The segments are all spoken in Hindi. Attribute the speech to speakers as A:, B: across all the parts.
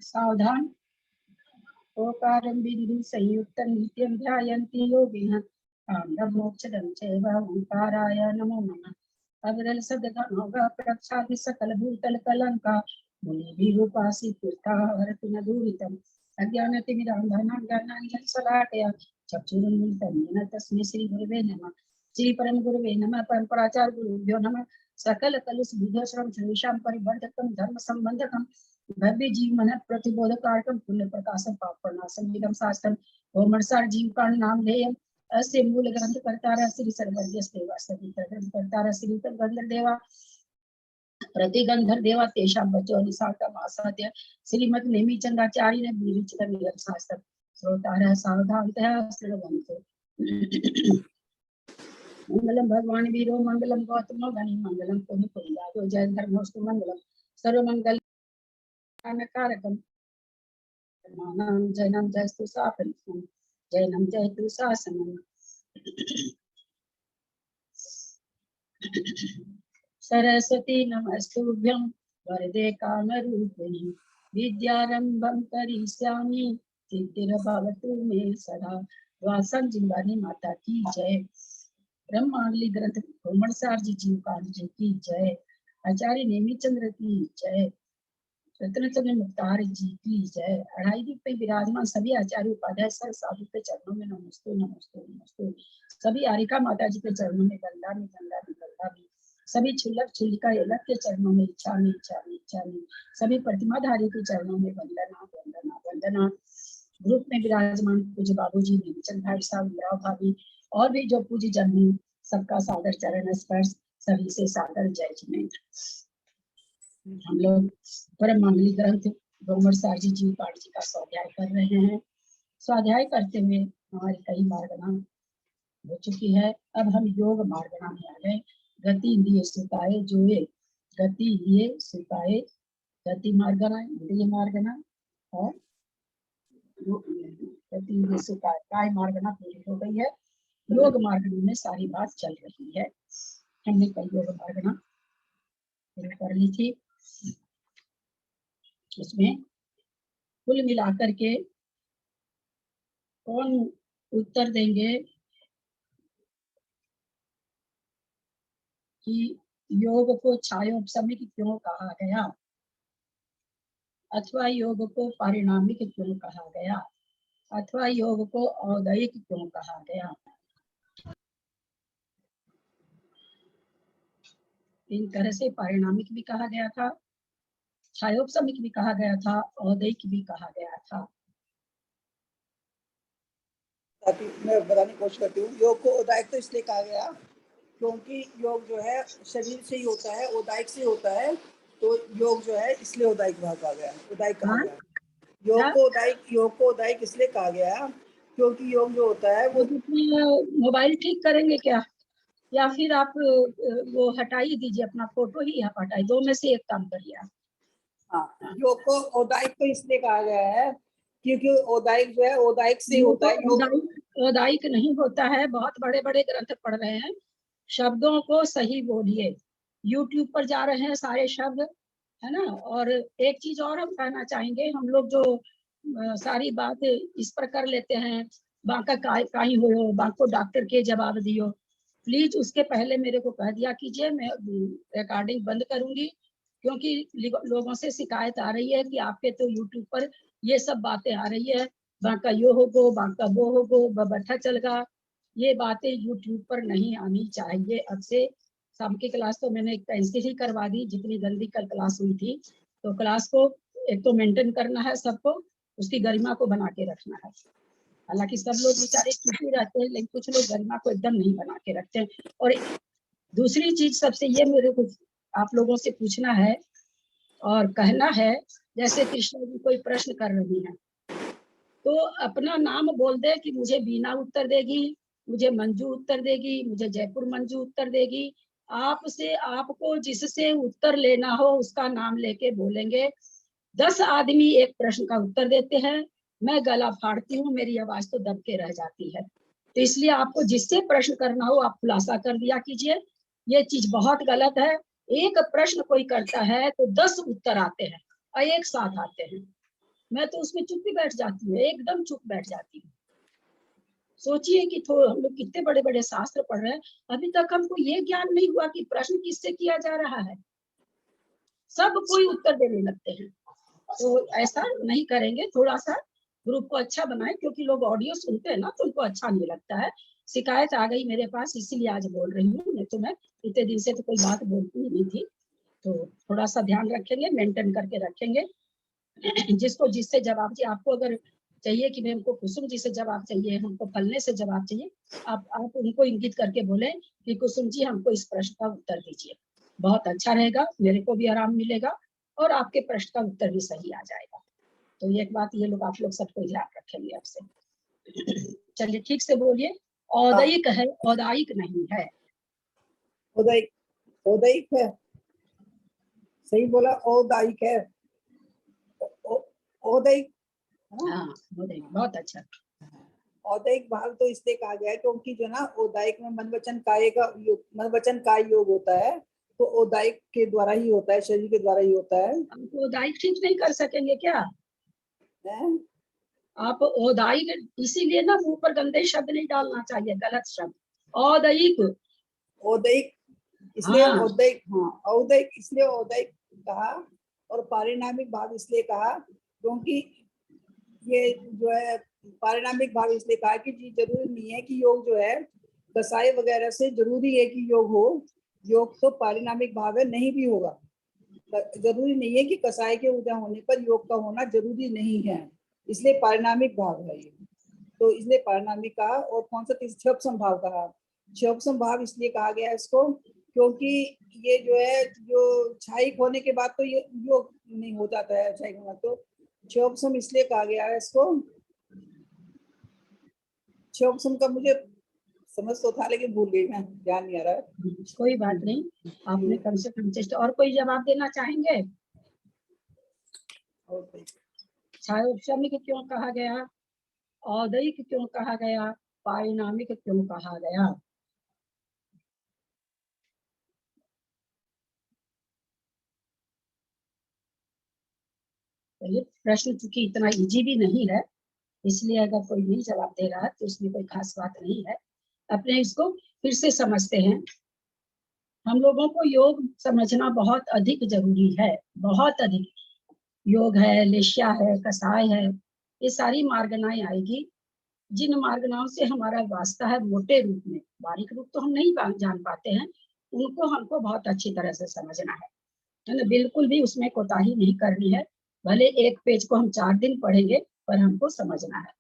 A: सावधान। ओकारं बिंदु संयुक्तं नित्यं ध्यायन्ति योगिनः कामं मोक्षदं चैव ओंकाराय नमो नमः। अवदल सदगमोगा प्रक्षादि सकल भूतल कलंका मुनि उपासी तीर्था हरति न दूरितम् अज्ञानतिमिरान्धनां ज्ञानाञ्जनशलाकया चक्षुरुन्मिलितं येन तस्मै श्री गुरुवे नमः। श्री परम गुरुवे नमः। परम्पराचार्य गुरुभ्यो नमः। सकल कलुष विधोषणं सर्वेषां परिवर्धकं धर्म संबंधकं भव्य जीव मन प्रतिबोधकारकम पुण्य प्रकाशम पाप प्रणाशम निगम शास्त्रम ओमरसार जीव का नाम धेयम अस्य मूल ग्रंथ करतार श्री सर्वज्ञ देवा सभी ग्रंथ करतार श्री गंधर देवा प्रतिगंधर देवा तेषां बचो निसातम आसाद्य श्रीमद नेमि चंद्राचार्य ने विरचित निगम शास्त्र श्रोतारः सावधानतः श्रवन्तु। मंगलम भगवान वीरो मंगलम गौतमो गणि मंगलम पुनि पुनियादो जय धर्मोस्तु मंगलम सर्वमंगल कारकम जैनम जयस्तु सापनिकम जैनम जयतु शासनम। सरस्वती नमस्तुभ्यं वरदे कामरूपिणी विद्यारंभं करिष्यामि सिद्धिर्भवतु मे सदा। वासं जिंबानी माता की जय। ब्रह्मांगली ग्रंथ भ्रमणसार जी जीवकांड जी की जय। आचार्य नेमिचंद्र की जय। रत्नचंद्र मुक्तार जी की जय। अढ़ाई दीप पे विराजमान सभी आचार्य उपाध्याय सर साधु के चरणों में नमस्ते नमस्ते नमस्ते। सभी आरिका माता जी के चरणों में गंगा में गंगा में गंगा में। सभी छुल्लक छुल्लिका एलक के चरणों में इच्छा में इच्छा में इच्छा में। सभी प्रतिमाधारी के चरणों में वंदना वंदना वंदना। ग्रुप में विराजमान पूज्य बाबूजी नेमिचंद भाई साहब इंदिरा भाभी और भी जो पूज्य जन हैं सबका सादर चरण स्पर्श सभी से सादर जय जिनेन्द्र। हम लोग परम मंगली ग्रंथ भ्रमणसार जी जीवकांड जी का स्वाध्याय कर रहे हैं। स्वाध्याय करते हुए हमारी कई मार्गना हो चुकी है। अब हम योग मार्गना में आ गए। गति इंद्रिय सुताए जोए गति इंद्रिय सुताए गति मार्गना इंद्रिय मार्गना और गति इंद्रिय सुताए काय मार्गना पूरी हो गई है। योग मार्गना में सारी बात चल रही है। हमने कई योग मार्गना कर ली थी। इसमें कुल मिलाकर के कौन उत्तर देंगे कि योग को छायोपशमिक क्यों कहा गया अथवा योग को पारिणामिक क्यों कहा गया अथवा योग को औदैहिक क्यों कहा गया। इन तरह से पारिणामिक भी कहा गया था, छायोपशमिक भी कहा गया था, औदैहिक भी कहा गया था।
B: मैं बताने की कोशिश करती हूँ। योग को औदायिक तो इसलिए कहा गया क्योंकि योग जो है शरीर से ही होता है, औदायिक से होता है, तो योग जो है इसलिए औदायिक कहा गया, औदायिक कहा गया। योग को औदायिक इसलिए कहा गया क्योंकि योग जो होता है वो
A: मोबाइल ठीक करेंगे क्या या फिर आप वो हटाई दीजिए, अपना फोटो ही आप हटाई, दो में से एक काम करिए आप।
B: हाँ, योग को औदायिक तो इसलिए कहा गया है क्योंकि औदायिक जो है औदायिक से होता है।
A: औदायिक नहीं होता है। बहुत बड़े बड़े ग्रंथ पढ़ रहे हैं, शब्दों को सही बोलिए। YouTube पर जा रहे हैं सारे शब्द, है ना। और एक चीज और हम कहना चाहेंगे, हम लोग जो सारी बात इस पर कर लेते हैं, बांका काई हो, बांको डॉक्टर के जवाब दियो, प्लीज उसके पहले मेरे को कह दिया कीजिए। मैं रिकॉर्डिंग बंद करूंगी क्योंकि लोगों से शिकायत आ रही है कि आपके तो YouTube पर ये सब बातें आ रही है, बांका यो होगो, बांका वो होगो, बट्ठा चलगा, ये बातें YouTube पर नहीं आनी चाहिए। अब से शाम की क्लास तो मैंने कैंसिल ही करवा दी, जितनी जल्दी कल क्लास हुई थी। तो क्लास को एक तो मेंटेन करना है, सबको उसकी गरिमा को बना के रखना है। हालांकि सब लोग बेचारे खुशी रहते हैं, लेकिन कुछ लोग गरिमा को एकदम नहीं बना के रखते हैं। और दूसरी चीज सबसे ये मेरे को आप लोगों से पूछना है और कहना है, जैसे कृष्ण जी कोई प्रश्न कर रही हैं तो अपना नाम बोल दे कि मुझे बीना उत्तर देगी, मुझे मंजू उत्तर देगी, मुझे जयपुर मंजू उत्तर देगी। आपसे आपको जिससे उत्तर लेना हो उसका नाम लेके बोलेंगे। 10 आदमी एक प्रश्न का उत्तर देते हैं, मैं गला फाड़ती हूँ, मेरी आवाज तो दब के रह जाती है। तो इसलिए आपको जिससे प्रश्न करना हो आप खुलासा कर दिया कीजिए। ये चीज बहुत गलत है। एक प्रश्न कोई करता है तो 10 उत्तर आते हैं और एक साथ आते हैं। मैं तो उसमें चुप ही बैठ जाती हूँ, एकदम चुप बैठ जाती हूँ। सोचिए कि थोड़ा हम लोग कितने बड़े बड़े शास्त्र पढ़ रहे हैं, अभी तक हमको ये ज्ञान नहीं हुआ कि प्रश्न किससे किया जा रहा है। सब कोई उत्तर देने लगते हैं। तो ऐसा नहीं करेंगे, थोड़ा सा ग्रुप को अच्छा बनाए, क्योंकि लोग ऑडियो सुनते हैं ना तो उनको अच्छा नहीं लगता है। शिकायत आ गई मेरे पास, इसीलिए आज बोल रही हूँ, नहीं तो मैं इतने दिन से तो कोई बात बोलती ही नहीं थी। तो थोड़ा सा ध्यान रखेंगे, मेंटेन करके रखेंगे। जिसको जिससे जवाब चाहिए, आपको अगर चाहिए कि हमको कुसुम जी से जवाब चाहिए, हमको फलने से जवाब चाहिए, आप उनको इंगित करके बोले कि कुसुम जी हमको इस प्रश्न का उत्तर दीजिए। बहुत अच्छा रहेगा, मेरे को भी आराम मिलेगा और आपके प्रश्न का उत्तर भी सही आ जाएगा। तो एक बात ये लोग, आप लोग सबको ध्यान रखेंगे आपसे। चलिए ठीक से बोलिए। औदैक है, औदायिक नहीं है।
B: औदैक, औदैक है, सही बोला, औदायिक है। औदैक,
A: हाँ, औदैक, बहुत अच्छा।
B: औदैक भाग तो इसलिए कहा गया है क्योंकि जो ना औदायिक में मन वचन काय का योग, मन वचन काय योग होता है, तो औदायिक के द्वारा ही होता है, शरीर के द्वारा ही होता है।
A: आप औदायिक ठीक नहीं कर सकेंगे क्या?
B: हैं?
A: आप औदायिक, इसीलिए ना मुंह पर गंदे शब्द नहीं डालना चाहिए, गलत शब्द। औदैक,
B: औदैक, इसलिए
A: हाँ
B: औदैक, हाँ औदैक इसलिए औदैक कहा, और पारिणामिक भाव इसलिए कहा क्योंकि ये जो है पारिणामिक भाव इसलिए कहा कि जी जरूरी नहीं है कि योग जो है कसाई वगैरह से जरूरी है कि योग हो, योग तो पारिणामिक भाव है, नहीं भी होगा। जरूरी नहीं है कि कसाई के उदय होने पर योग का होना जरूरी नहीं है, इसलिए पारिणामिक भाव है ये। तो इसलिए पारिणामिक कहा। और कौन सा क्षोभ संभाव कहा? क्षोभ संभाव इसलिए कहा गया इसको क्योंकि ये जो है, जो क्षायिक होने के बाद तो ये योग नहीं हो जाता है, क्षायिक होना, तो क्षोभ सम इसलिए कहा गया है इसको। क्षोभ सम का मुझे समझ तो था लेकिन भूल गई मैं, ध्यान नहीं आ रहा है।
A: कोई बात नहीं, आपने कम से कम चेष्टा। और कोई जवाब देना चाहेंगे? छायोपशमिक क्यों कहा गया, औदैक क्यों कहा गया, पारिणामिक क्यों कहा गया? तो ये प्रश्न चूंकि इतना इजी भी नहीं है, इसलिए अगर कोई नहीं जवाब दे रहा है तो इसमें कोई खास बात नहीं है। अपने इसको फिर से समझते हैं। हम लोगों को योग समझना बहुत अधिक जरूरी है, बहुत अधिक। योग है, लेशिया है, कसाय है, ये सारी मार्गनाएं आएगी, जिन मार्गनाओं से हमारा वास्ता है मोटे रूप में, बारीक रूप तो हम नहीं जान पाते हैं, उनको हमको बहुत अच्छी तरह से समझना है ना। बिल्कुल भी उसमें कोताही नहीं करनी है, भले एक पेज को हम 4 दिन पढ़ेंगे, पर हमको समझना है।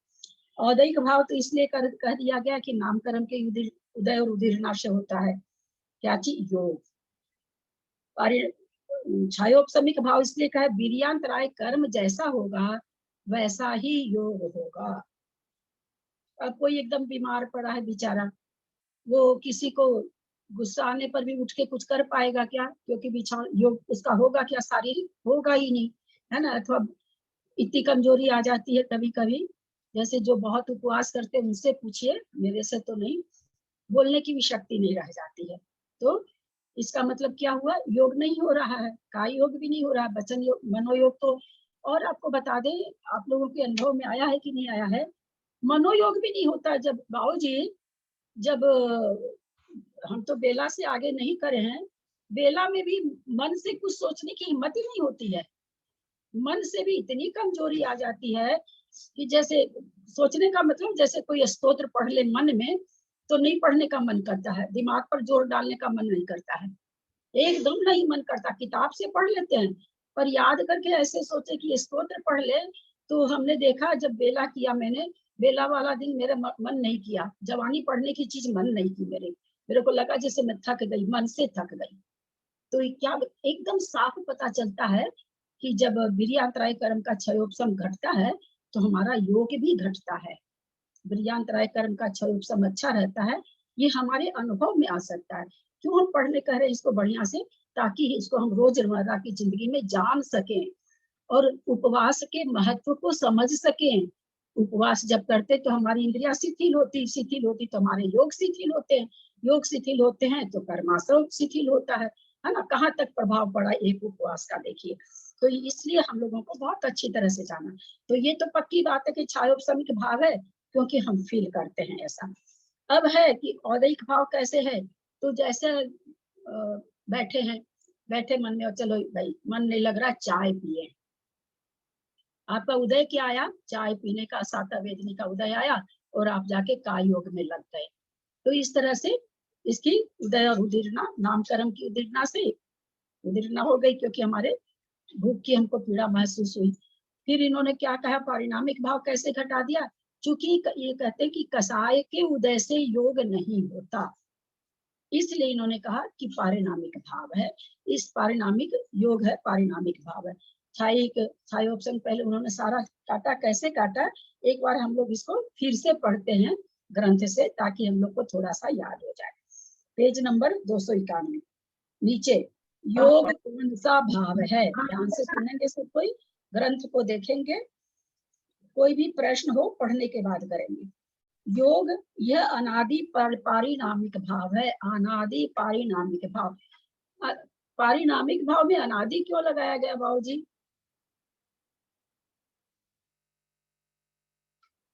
A: औदैक भाव तो इसलिए कह दिया गया कि नामकरण के उदय और उदीर्णाशय होता है, क्या चीज, योग। छायोपशमिक भाव इसलिए कहा, वीर्यांतराय कर्म जैसा होगा वैसा ही योग होगा। अब कोई एकदम बीमार पड़ा है बेचारा, वो किसी को गुस्सा आने पर भी उठ के कुछ कर पाएगा क्या? क्योंकि बिछा योग उसका होगा क्या, शारीरिक होगा ही नहीं, है ना। अथवा इतनी कमजोरी आ जाती है कभी कभी, जैसे जो बहुत उपवास करते हैं उनसे पूछिए, मेरे से तो नहीं, बोलने की भी शक्ति नहीं रह जाती है। तो इसका मतलब क्या हुआ, योग नहीं हो रहा है, काय योग भी नहीं हो रहा है, वचन योग, मनोयोग तो। और आपको बता दें, आप लोगों के अनुभव में आया है कि नहीं आया है, मनोयोग भी नहीं होता। जब बाबू जी, जब हम तो बेला से आगे नहीं करे हैं, बेला में भी मन से कुछ सोचने की हिम्मत ही नहीं होती है। मन से भी इतनी कमजोरी आ जाती है कि जैसे सोचने का मतलब, जैसे कोई स्तोत्र पढ़ ले मन में, तो नहीं पढ़ने का मन करता है, दिमाग पर जोर डालने का मन नहीं करता है, एकदम नहीं मन करता। किताब से पढ़ लेते हैं, पर याद करके ऐसे सोचे कि स्तोत्र पढ़ ले। तो हमने देखा, जब बेला किया मैंने, बेला वाला दिन मेरा मन नहीं किया, जवानी पढ़ने की चीज मन नहीं की मेरे को लगा जैसे मैं थक गई, मन से थक गई। तो क्या एकदम साफ पता चलता है कि जब वीर्यांतराय कर्म का क्षयोपशम घटता है तो हमारा योग भी घटता है। वीर्यांतराय कर्म का क्षयोपशम अच्छा रहता है, ये हमारे अनुभव में आ सकता है। क्यों हम पढ़ने कह रहे हैं इसको बढ़िया से, ताकि इसको हम रोजमर्रा की जिंदगी में जान सकें और उपवास के महत्व को समझ सकें। उपवास जब करते तो हमारी इंद्रिया शिथिल होती तो हमारे योग शिथिल होते हैं, योग शिथिल होते हैं तो कर्माशय शिथिल होता है ना। कहाँ तक प्रभाव पड़ा एक उपवास का, देखिए। तो इसलिए हम लोगों को बहुत अच्छी तरह से जाना। तो ये तो पक्की बात है कि छायोपशमिक भाव है, क्योंकि हम फील करते हैं ऐसा। अब है कि औदैहिक भाव कैसे है, तो जैसे बैठे हैं, बैठे मन में, और चलो भाई मन नहीं लग रहा, चाय पिए। आपका उदय क्या आया, चाय पीने का, साता वेदनी का उदय आया, और आप जाके काय योग में लग गए। तो इस तरह से इसकी उदय और उदीर्णा, नामकरण की उदीर्णा से उदीर्णा हो गई, क्योंकि हमारे भूख की हमको पीड़ा महसूस हुई। फिर इन्होंने क्या कहा, पारिणामिक भाव कैसे घटा दिया, चूंकि ये कहते हैं कि कसाय के उदय से योग नहीं होता, इसलिए इन्होंने कहा कि पारिणामिक भाव है, इस पारिणामिक योग है, पारिणामिक भाव है। छाई ऑप्शन पहले उन्होंने सारा काटा, कैसे काटा, एक बार हम लोग इसको फिर से पढ़ते हैं ग्रंथ से, ताकि हम लोग को थोड़ा सा याद हो जाए। पेज नंबर 291 नीचे, योग कौन सा भाव है, ध्यान से सुनेंगे सब कोई, ग्रंथ को देखेंगे, कोई भी प्रश्न हो पढ़ने के बाद करेंगे। योग यह अनादि पारिणामिक भाव है, अनादि पारिणामिक भाव। पारिणामिक भाव में अनादि क्यों लगाया गया बाबूजी?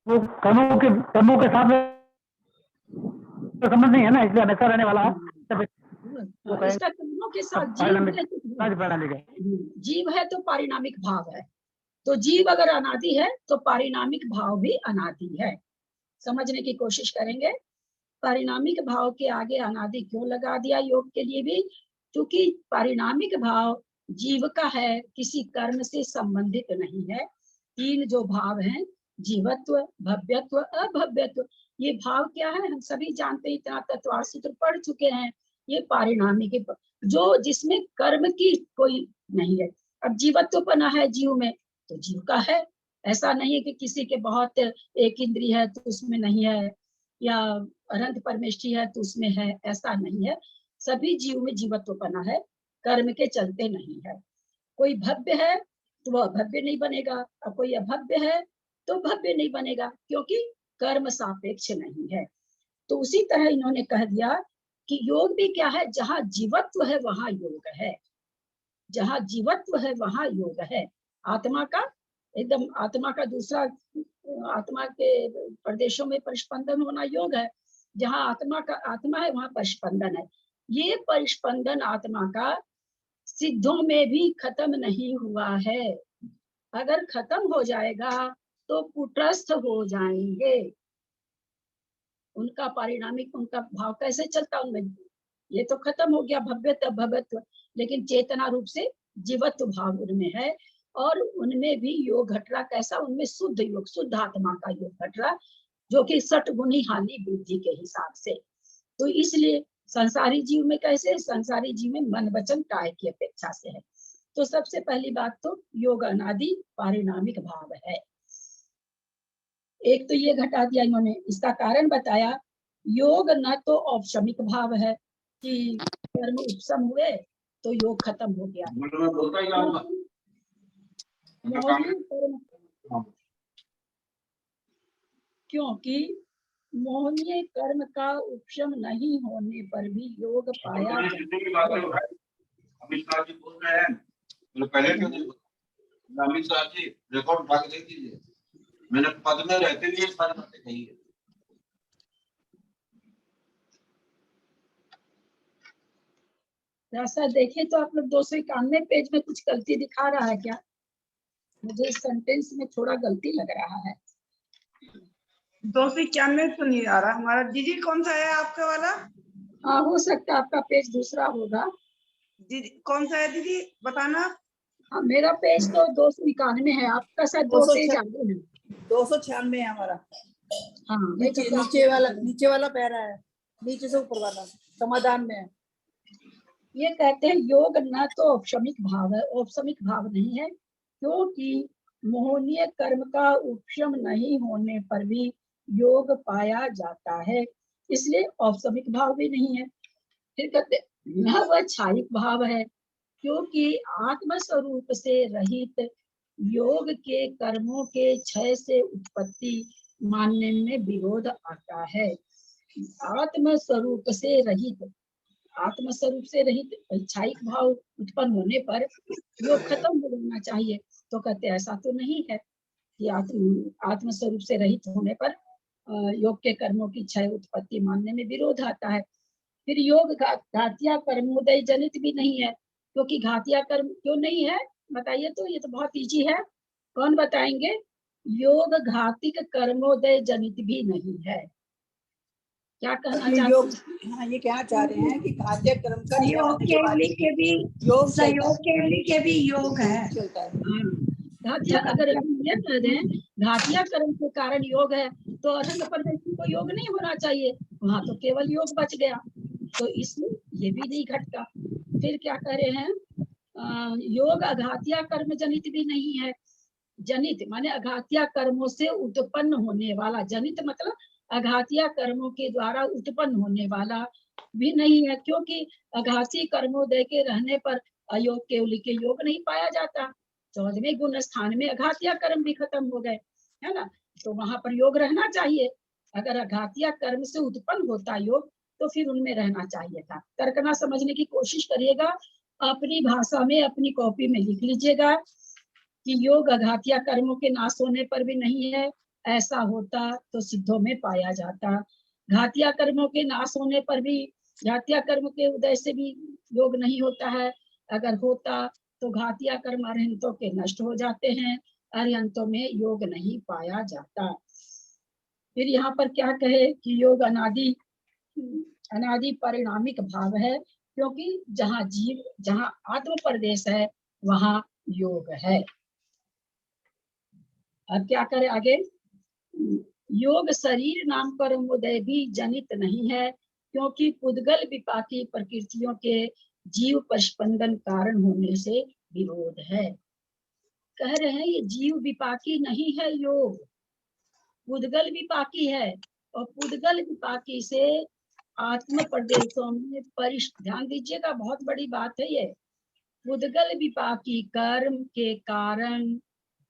C: वो कर्मों के साथ तो संबंध नहीं है ना, इसलिए हमेशा रहने वाला है।
A: इसका कर्मों के साथ जीव है तो पारिणामिक भाव है, तो जीव अगर अनादि है तो पारिणामिक भाव भी अनादि है। समझने की कोशिश करेंगे, पारिणामिक भाव के आगे अनादि क्यों लगा दिया योग के लिए भी, क्योंकि पारिणामिक भाव जीव का है, किसी कर्म से संबंधित नहीं है। तीन जो भाव हैं, जीवत्व, भव्यत्व, अभव्यत्व, ये भाव क्या है हम सभी जानते हैं, इतना तत्वार सूत्र पढ़ चुके हैं। ये पारिणामिक जो जिसमें कर्म की कोई नहीं है। अब जीवत्वपना है जीव में, तो जीव का है, ऐसा नहीं है कि किसी के बहुत एक इंद्रिय है तो उसमें नहीं है, या अनंत परमेष्ठी है तो उसमें है, ऐसा नहीं है। सभी जीव में जीवत्वपना है, कर्म के चलते नहीं है। कोई भव्य है तो वह भव्य नहीं बनेगा, और कोई अभव्य है तो भव्य नहीं बनेगा, क्योंकि कर्म सापेक्ष नहीं है। तो उसी तरह इन्होंने कह दिया कि योग भी क्या है, जहां जीवत्व है वहां योग है, जहां जीवत्व है वहां योग है। आत्मा का एकदम, आत्मा का दूसरा, आत्मा के प्रदेशों में परिस्पंदन होना योग है, जहां आत्मा है वहां परिस्पंदन है। ये परिस्पंदन आत्मा का सिद्धों में भी खत्म नहीं हुआ है, अगर खत्म हो जाएगा तो कुटस्थ हो जाएंगे। उनका पारिणामिक, उनका भाव कैसे चलता उनमें, ये तो खत्म हो गया भव्यत्व भव्यत्व, लेकिन चेतना रूप से जीवत्व भाव उनमें है, और उनमें भी योग घट रहा, कैसा, उनमें शुद्ध योग, शुद्ध आत्मा का योग घट रहा, जो कि सठ गुणी हानि बुद्धि के हिसाब से। तो इसलिए संसारी जीव में कैसे, संसारी जीव में मन वचन काय की अपेक्षा से है। तो सबसे पहली बात तो योग अनादि पारिणामिक भाव है। एक तो ये घटा दिया इन्होंने, इसका कारण बताया, योग न तो औपशमिक भाव है कि कर्म उपशम हुए तो योग खत्म हो गया, क्योंकि मोहनीय कर्म का उपशम नहीं होने पर भी योग पाया जाता है।
D: पहले अमित शाह जी रिकॉर्ड उठा के देख दीजिए, मैंने पद में रहते हुए इस बारे में कही है।
A: ऐसा देखें तो आप लोग 291 पेज में कुछ गलती दिखा रहा है क्या? मुझे इस सेंटेंस में थोड़ा गलती लग रहा है।
B: 291 तो नहीं आ रहा हमारा। दीदी कौन सा है आपका वाला?
A: हाँ, हो सकता है आपका पेज दूसरा होगा।
B: दीदी कौन सा है दीदी बताना।
A: हाँ, मेरा पेज तो 291 है, आपका शायद 2 पेज आगे है।
B: 296 है हमारा।
A: हाँ,
B: नीचे वाला पैरा है, नीचे से ऊपर वाला समाधान में है।
A: ये कहते हैं योग न तो औपशमिक भाव है, औपशमिक भाव नहीं है, क्योंकि मोहनीय कर्म का उपशम नहीं होने पर भी योग पाया जाता है, इसलिए औपशमिक भाव भी नहीं है। फिर कहते न वह छायिक भाव है, क्योंकि आत्म स्वरूप से रहित योग के कर्मों के क्षय से उत्पत्ति मानने में विरोध आता है। आत्म स्वरूप से रहित, आत्म स्वरूप से रहित इच्छाइक भाव उत्पन्न होने पर योग खत्म हो जाना चाहिए। तो कहते ऐसा तो नहीं है कि आत्म स्वरूप से रहित होने पर योग के कर्मों की क्षय उत्पत्ति मानने में विरोध आता है। फिर योग घातिया कर्मोदय जनित भी नहीं है, क्योंकि घातिया कर्म क्यों नहीं है बताइए। तो ये तो बहुत इजी है, कौन बताएंगे? योग घातिक कर्मोदय जनित भी नहीं है। क्या कहना चाहते
B: योग, हाँ ये कहना चाह रहे हैं कि घातिक कर्म का
E: सहयोग केवली के भी
B: योग
E: सहयोग केवली के भी योग है।
B: चलता है।
A: घातिया, अगर हम ये कह दें घातिया कर्म के कारण योग है तो अरण्य प्रदेश को योग नहीं होना चाहिए, वहां तो केवल योग बच गया, तो इसमें ये भी नहीं घटता। फिर क्या कह रहे हैं? योग अघातिया कर्म जनित भी नहीं है। जनित माने अघातिया कर्मों से उत्पन्न होने वाला, जनित मतलब अघातिया कर्मों के द्वारा उत्पन्न होने वाला भी नहीं है, क्योंकि अघाती कर्मोदय के रहने पर अयोग केवली के योग नहीं पाया जाता। 14वें गुण स्थान में अघातिया कर्म भी खत्म हो गए, है ना, तो वहां पर योग रहना चाहिए। अगर अघातिया कर्म से उत्पन्न होता योग तो फिर उनमें रहना चाहिए था। तर्कना समझने की कोशिश करिएगा, अपनी भाषा में अपनी कॉपी में लिख लीजिएगा कि योग अघातिया कर्मों के नाश होने पर भी नहीं है, ऐसा होता तो सिद्धों में पाया जाता। घातिया कर्मों के नाश होने पर भी, घातिया कर्म के उदय से भी योग नहीं होता है। अगर होता तो घातिया कर्म अरहंतों के नष्ट हो जाते हैं, अरहंतों में योग नहीं पाया जाता। फिर यहाँ पर क्या कहे कि योग अनादि परिणामिक भाव है, क्योंकि जहाँ जीव, जहाँ आत्म प्रदेश है वहाँ योग है। अब क्या करे आगे? योग शरीर नाम कर्मोदय भी जनित नहीं है, क्योंकि पुद्गल विपाकी प्रकृतियों के जीव प्रस्पंदन कारण होने से विरोध है। कह रहे हैं ये जीव विपाकी नहीं है, योग पुद्गल विपाकी है, और पुद्गल विपाकी से आत्म प्रदेशों में ध्यान दीजिएगा, बहुत बड़ी बात है ये। पुद्गल विपाकी कर्म के कारण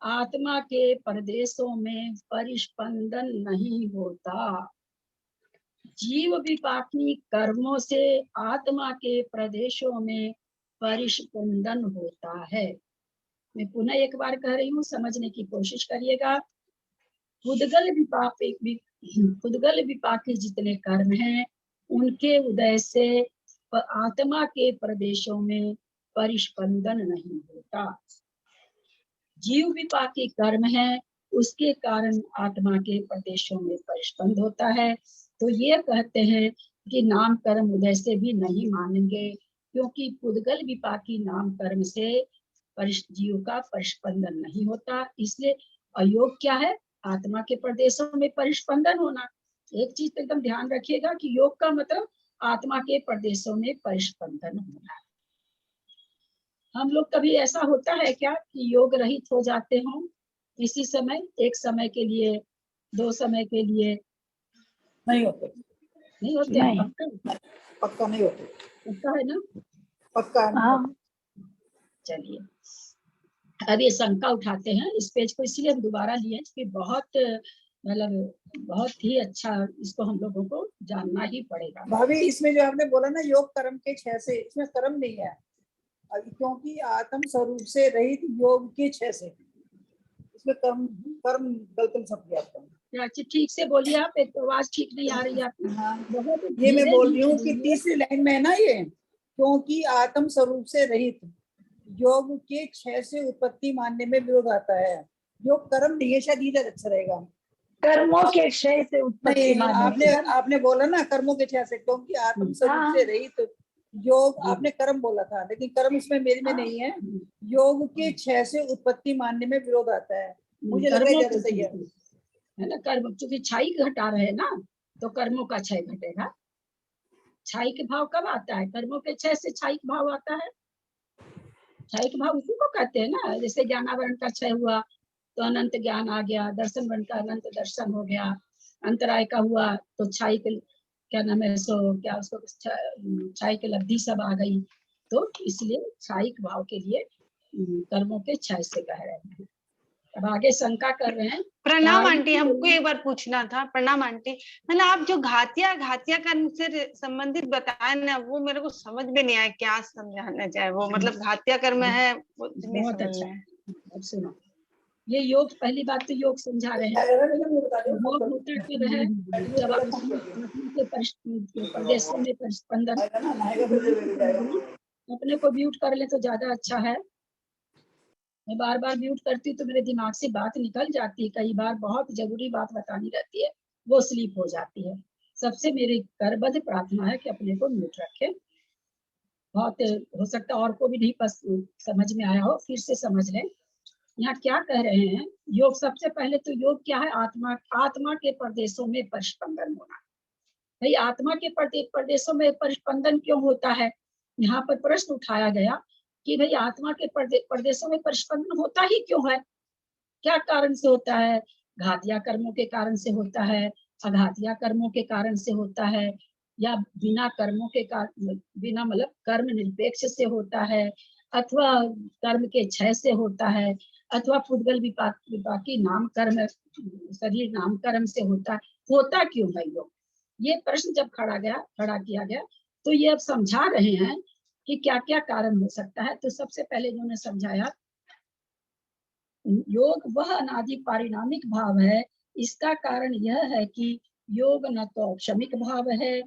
A: आत्मा के प्रदेशों में परिस्पंदन नहीं होता। जीव विपाकी कर्मों से आत्मा के प्रदेशों में परिस्पंदन होता है। मैं पुनः एक बार कह रही हूँ, समझने की कोशिश करिएगा। पुद्गल विपाकी जितने कर्म हैं उनके उदय से आत्मा के प्रदेशों में परिस्पंदन नहीं होता। जीव विपाकी कर्म है उसके कारण आत्मा के प्रदेशों में परिस्पंद होता है। तो ये कहते हैं कि नाम कर्म उदय से भी नहीं मानेंगे, क्योंकि पुद्गल विपाकी नाम कर्म से जीव का परिस्पंदन नहीं होता। इसलिए अयोग क्या है? आत्मा के प्रदेशों में परिस्पंदन होना। एक चीज तो एकदम ध्यान रखिएगा कि योग का मतलब आत्मा के प्रदेशों में परिस्पंदन होना। हम लोग कभी ऐसा होता है क्या कि योग रहित हो जाते हो किसी समय, एक समय के लिए, 2 समय के लिए?
B: नहीं होते,
A: नहीं होते।
E: नहीं।
B: पक्का नहीं होते,
A: पक्का है ना?
B: पक्का नहीं होते।
A: चलिए, अब ये शंका उठाते हैं इस पेज को, इसलिए हम दोबारा लिए कि बहुत मतलब बहुत ही अच्छा, इसको हम लोगों को जानना ही पड़ेगा।
B: भाभी इसमें जो आपने बोला ना योग कर्म के 6 से, इसमें कर्म नहीं है, क्योंकि आत्म स्वरूप से रहित योग के 6 से, इसमें कर्म कर्म गलत सब किया आपका।
A: अच्छा ठीक से बोलिए आप, एक तो आवाज ठीक नहीं आ रही आपकी।
B: हाँ,
A: बहुत
B: ये मैं बोल रही हूँ कि
A: धीरे
B: तीसरी लाइन में है ना ये, क्योंकि आत्म स्वरूप से रहित योग के 6 से उत्पत्ति मानने में विरोध आता है। योग कर्म नहीं है, शायद इधर अच्छा रहेगा।
E: कर्मों के क्षय से उत्पत्ति
B: नहीं,
E: मानने
B: आपने बोला ना कर्मों के 6 से, क्योंकि आत्म स्वरूप से रहित योग, आपने कर्म बोला था, लेकिन कर्म इसमें मेरे में नहीं है। योग के 6 से उत्पत्ति मानने में विरोध आता है, मुझे लगा ज्यादा सही है
A: ना। कर्म क्योंकि छाई घटा रहे हैं ना, तो कर्मों का क्षय घटेगा। छाई के भाव कब आता है? कर्मों के क्षय से छाई भाव आता है। छाई के भाव उसी को कहते हैं ना। जैसे ज्ञानावरण का क्षय हुआ तो अनंत ज्ञान आ गया, दर्शन वर्ण का अनंत दर्शन हो गया, अंतराय का हुआ तो छाई के क्या नाम है सो क्या उसको छाई के लब्धि सब आ गई। तो इसलिए छाई भाव के लिए कर्मों के क्षय से कह रहे हैं। अब आगे शंका कर रहे हैं।
F: प्रणाम
A: कारण
F: आंटी,
A: की
F: हमको
A: बोलिए।
F: एक बार पूछना था। प्रणाम आंटी, मतलब आप जो घातिया घातिया कर्म से संबंधित बताए ना, वो मेरे को समझ में नहीं आया, क्या समझाना चाहे वो, मतलब घातिया कर्म है वो नहीं
A: बहुत
F: समझ
A: अच्छा।
F: में आया।
A: अब सुनो, ये योग, पहली बात तो योग समझा रहे हैं। योग होता कब है? जब आत्मा के प्रदेशों में स्पंदन, अपने को म्यूट कर ले तो ज्यादा अच्छा है। मैं बार बार म्यूट करती तो मेरे दिमाग से बात निकल जाती है, कई बार बहुत जरूरी बात बतानी रहती है, वो स्लीप हो जाती है। सबसे मेरी करबद्ध प्रार्थना है कि अपने को म्यूट रखें। बहुत हो सकता है और को भी नहीं समझ में आया हो, फिर से समझ लें। यहाँ क्या कह रहे हैं? योग, सबसे पहले तो योग क्या है? आत्मा के प्रदेशों में परिस्पंदन होना। भाई आत्मा के प्रदेशों में परिस्पंदन क्यों होता है? यहाँ पर प्रश्न उठाया गया कि भाई आत्मा के प्रदेशों में परिस्पंदन होता ही क्यों है? क्या कारण से होता है? घातिया कर्मों के कारण से होता है, अघातिया कर्मों के कारण से होता है, या बिना कर्मों के कारण, बिना मतलब कर्म निरपेक्ष से होता है, अथवा कर्म के क्षय से होता है, अथवा पुद्गल विपाकी नाम कर्म, शरीर नाम कर्म से होता क्यों है योग? ये प्रश्न जब खड़ा किया गया तो ये अब समझा रहे हैं कि क्या क्या कारण हो सकता है। तो सबसे पहले इन्होंने समझाया, योग वह अनादि पारिणामिक भाव है। इसका कारण यह है कि योग न तो औपशमिक भाव है,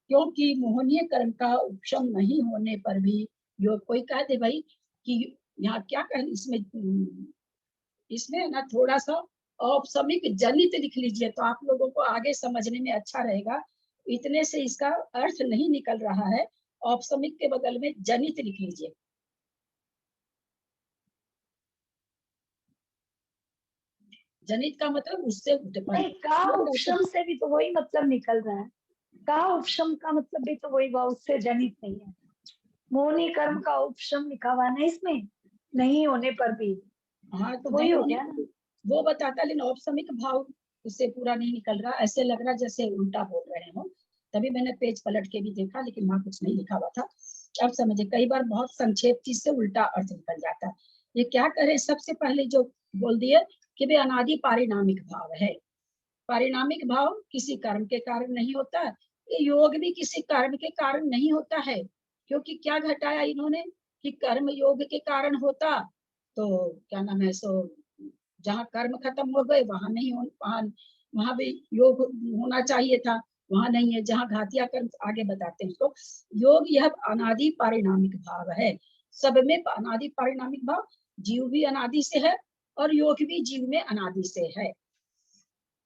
A: क्योंकि मोहनीय कर्म का उपशम नहीं होने पर भी योग, कोई कह दे भाई कि यहाँ क्या कह, इसमें ना थोड़ा सा औपशमिक जनित लिख लीजिए तो आप लोगों को आगे समझने में अच्छा रहेगा। इतने से इसका अर्थ नहीं निकल रहा है, औपशमिक के बगल में जनित लिख लीजिए। जनित का मतलब उससे
E: नहीं, का उपशम से भी तो वही मतलब निकल रहा है। का उपशम का मतलब भी तो वही हुआ, उससे जनित नहीं है। मोहनी कर्म का उपशम लिखा हुआ है ना इसमें, नहीं होने पर भी।
A: हाँ
E: तो वही हो गया ना।
A: वो बताता, लेकिन औपशमिक भाव उससे पूरा नहीं निकल रहा। ऐसे लग रहा जैसे उल्टा बोल रहे हो, तभी मैंने पेज पलट के भी देखा, लेकिन वहां कुछ नहीं लिखा हुआ था। अब समझे, कई बार बहुत संक्षेप चीज से उल्टा अर्थ निकल जाता है। ये क्या करे, सबसे पहले जो बोल दिए कि वे अनादि पारिणामिक भाव है। पारिणामिक भाव किसी कर्म के कारण नहीं होता। ये योग भी किसी कर्म के कारण नहीं होता है, क्योंकि क्या घटाया इन्होंने कि कर्म योग के कारण होता, तो क्या नाम है, सो जहाँ कर्म खत्म हो गए वहां नहीं हो, वहां भी योग होना चाहिए था, वहां नहीं है। जहाँ घातिया कर्म, आगे बताते हैं। तो योग यह अनादि पारिणामिक भाव है। सब में अनादि पारिणामिक भाव, जीव भी अनादि से है और योग भी जीव में अनादि से है।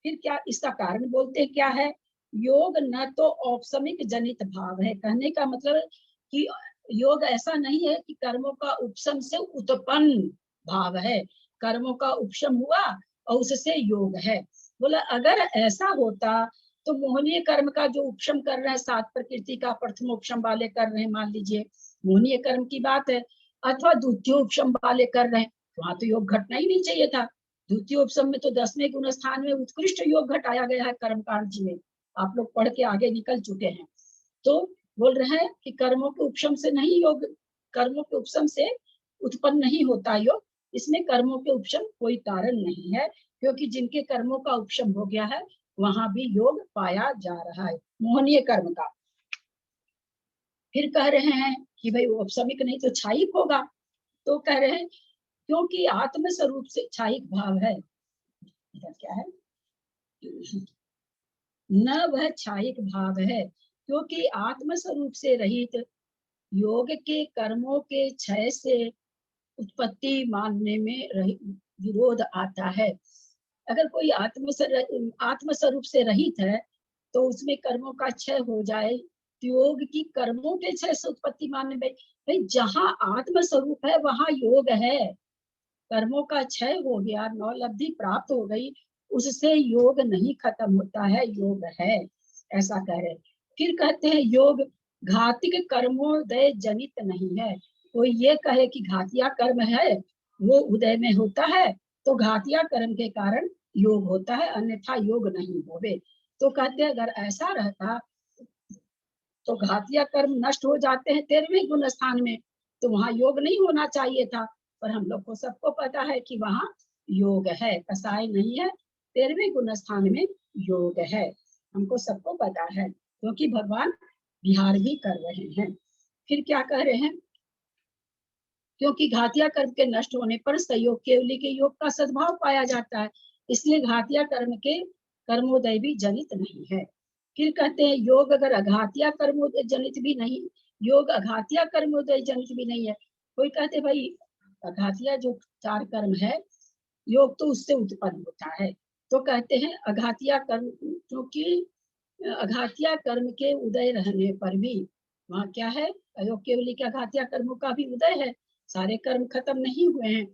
A: फिर क्या इसका कारण बोलते हैं, क्या है? योग न तो औपशमिक जनित भाव है। कहने का मतलब कि योग ऐसा नहीं है कि कर्मों का उपशम से उत्पन्न भाव है, कर्मों का उपशम हुआ और उससे योग है। बोला अगर ऐसा होता तो मोहनीय कर्म का जो उपशम कर रहे हैं, सात प्रकृति का प्रथमोपशम वाले कर रहे हैं, मान लीजिए मोहनीय कर्म की बात है, अथवा द्वितीय उपशम वाले कर रहे हैं, वहां तो योग घटना ही नहीं चाहिए था। द्वितीय उपशम में तो 10वें गुण स्थान में उत्कृष्ट योग घटाया गया है कर्मकांड जी में, आप लोग पढ़ के आगे निकल चुके हैं। तो बोल रहे हैं कि कर्मों के उपशम से नहीं योग, कर्मों के उपशम से उत्पन्न नहीं होता योग। इसमें कर्मों के उपशम कोई कारण नहीं है, क्योंकि जिनके कर्मों का उपशम हो गया है वहां भी योग पाया जा रहा है मोहनीय कर्म का। फिर कह रहे हैं कि भाई उपशमिक नहीं तो छायिक होगा। तो कह रहे हैं क्योंकि आत्म स्वरूप से छायिक भाव है। इधर क्या है, न वह छायिक भाव है, क्योंकि आत्म स्वरूप से रहित योग के कर्मों के क्षय से उत्पत्ति मानने में विरोध आता है। अगर कोई आत्म स्वरूप से रहित है तो उसमें कर्मों का क्षय हो जाए, योग की कर्मों के क्षय से उत्पत्ति मानने में, भाई जहाँ आत्म स्वरूप है वहां योग है। कर्मों का क्षय हो गया, नौलब्धि प्राप्त हो गई, उससे योग नहीं खत्म होता है, योग है, ऐसा कह रहे। फिर कहते हैं योग घातिक कर्मोदय जनित नहीं है। कोई ये कहे कि घातिया कर्म है वो उदय में होता है तो घातिया कर्म के कारण योग होता है, अन्यथा योग नहीं होवे। तो कहते हैं अगर ऐसा रहता तो घातिया कर्म नष्ट हो जाते हैं 13वें गुण स्थान में, तो वहां योग नहीं होना चाहिए था। पर हम लोग को सबको पता है कि वहाँ योग है, कसाय नहीं है, 13वें गुण स्थान में योग है, हमको सबको पता है, क्योंकि भगवान विहार भी कर रहे हैं। फिर क्या कह रहे हैं, क्योंकि घातिया कर्म के नष्ट होने पर संयोग केवली के योग का सद्भाव पाया जाता है, इसलिए घातिया कर्म के कर्मोदय भी जनित नहीं है। फिर कहते हैं योग अगर अघातिया कर्मोदय जनित भी नहीं, योग अघातिया कर्मोदय जनित भी नहीं है। कोई कहते भाई अघातिया जो 4 कर्म है, योग तो उससे उत्पन्न होता है, तो कहते हैं अघातिया कर्म, क्योंकि अघातिया कर्म के उदय रहने पर भी वहाँ क्या है, अयोग केवली के अघातिया कर्मों का भी उदय है, सारे कर्म खत्म नहीं हुए हैं,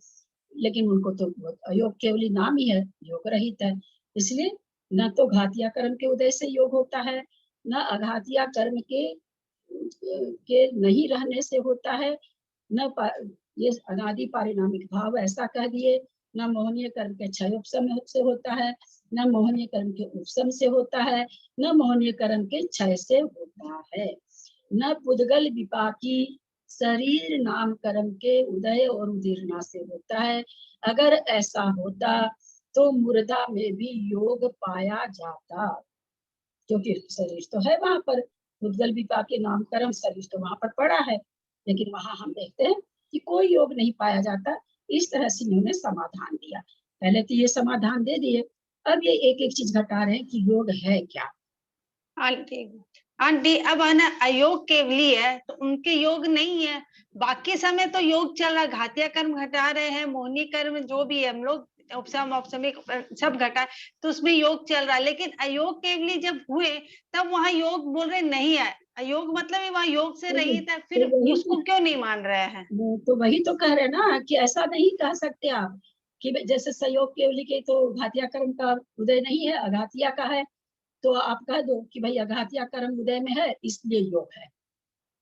A: लेकिन उनको तो अयोग केवली नाम ही है, योग रहित है, इसलिए न तो घातिया कर्म के उदय से योग होता है, न अघातिया कर्म के नहीं रहने से होता है, न ये अनादि पारिणामिक भाव ऐसा कह दिए, न मोहनीय कर्म के क्षय उपशम से होता है, न मोहनीय कर्म के उपशम से होता है, न मोहनीय कर्म के क्षय से होता है, न पुद्गल विपाकी शरीर नाम कर्म के उदय और उदीर्णा से होता है। अगर ऐसा होता तो मुर्दा में भी योग पाया जाता, क्योंकि शरीर तो है वहां पर, पुद्गल विपाकी नाम कर्म शरीर तो वहां पर पड़ा है, लेकिन वहां हम देखते हैं कि कोई योग नहीं पाया जाता। इस तरह से इन्होंने समाधान दिया, पहले तो ये समाधान दे दिए, अब ये एक एक चीज घटा रहे हैं कि योग है क्या।
F: आंटी अब है ना अयोग केवली है तो उनके योग नहीं है, बाकी समय तो योग चल रहा, घातिया कर्म घटा रहे हैं, मोहनी कर्म जो भी है हम लोग उपशम औपशमिक सब घटा, तो उसमें योग चल रहा है, लेकिन अयोग केवली जब हुए तब वहां योग बोल रहे नहीं है, अयोग मतलब वहां योग से रहित है, फिर उसको क्यों नहीं मान रहे हैं?
A: तो वही तो कह रहे ना कि ऐसा नहीं कह सकते आप कि जैसे संयोग केवली के तो घातिया कर्म का उदय नहीं है, अघातिया का है, तो आप कह दो कि भाई अघातिया कर्म उदय में है इसलिए योग है,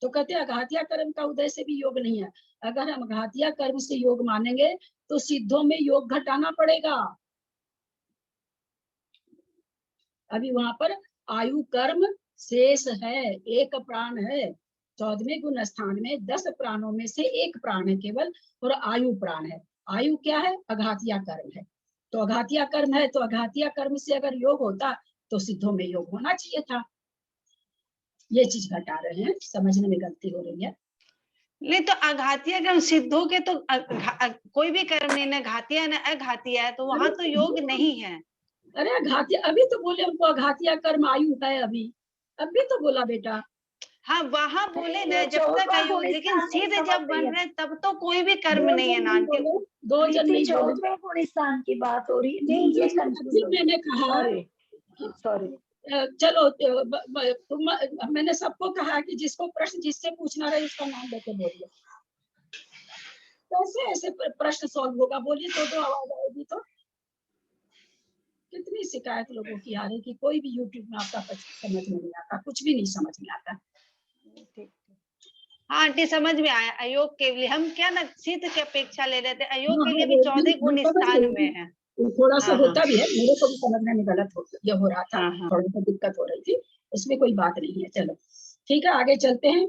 A: तो कहते हैं अघातिया कर्म का उदय से भी योग नहीं है। अगर हम अघातिया कर्म से योग मानेंगे तो सिद्धों में योग घटाना पड़ेगा। अभी वहां पर आयु कर्म शेष है, एक प्राण है, 14वें गुण स्थान में 10 प्राणों में से एक प्राण है केवल, और आयु प्राण है। आयु क्या है, अघातिया कर्म है, तो अघातिया कर्म है, तो अघातिया कर्म से अगर योग होता तो सिद्धों में योग होना चाहिए था। ये चीज घटा रहे हैं, समझने में गलती हो रही है।
F: नहीं तो अघातिया कर्म सिद्धों के तो कोई भी कर्म नहीं, न घातिया न अघातिया है, तो वहां तो योग नहीं है।
A: अरे घातिया, अभी तो बोले हमको अघातिया कर्म आयु है, अभी तो बोला बेटा।
F: हाँ वहां बोले ना जब तक आयु, लेकिन सिद्ध जब बन रहे तब तो कोई भी कर्म
A: दो
F: नहीं है
A: जन
F: ना आंटी।
A: बोले, 2 जन नहीं बोले।
E: 14वें गुण स्थान की बात हो रही है, नहीं ये कंफ्यूज हो
A: मैंने कहा
E: सॉरी
A: चलो मैंने सबको कहा कि जिसको प्रश्न जिससे पूछना रहे उसका नाम लेके बोलिए, कैसे ऐसे प्रश्न सॉल्व होगा, बोलिए तो आवाज आएगी। तो कितनी शिकायत लोगों की आ रही कि कोई भी यूट्यूब में आपका समझ में नहीं आता, कुछ भी नहीं समझ में आता।
F: हाँ आंटी समझ में आया, अयोग केवली हम क्या ना सिद्ध की अपेक्षा ले रहे थे, अयोग के लिए भी 14 गुण स्थान में है,
A: थोड़ा सा होता भी है, मेरे को भी समझने में गलत हो रहा था, थोड़ा सा दिक्कत हो रही थी, उसमें कोई बात नहीं है। चलो ठीक है, आगे चलते हैं।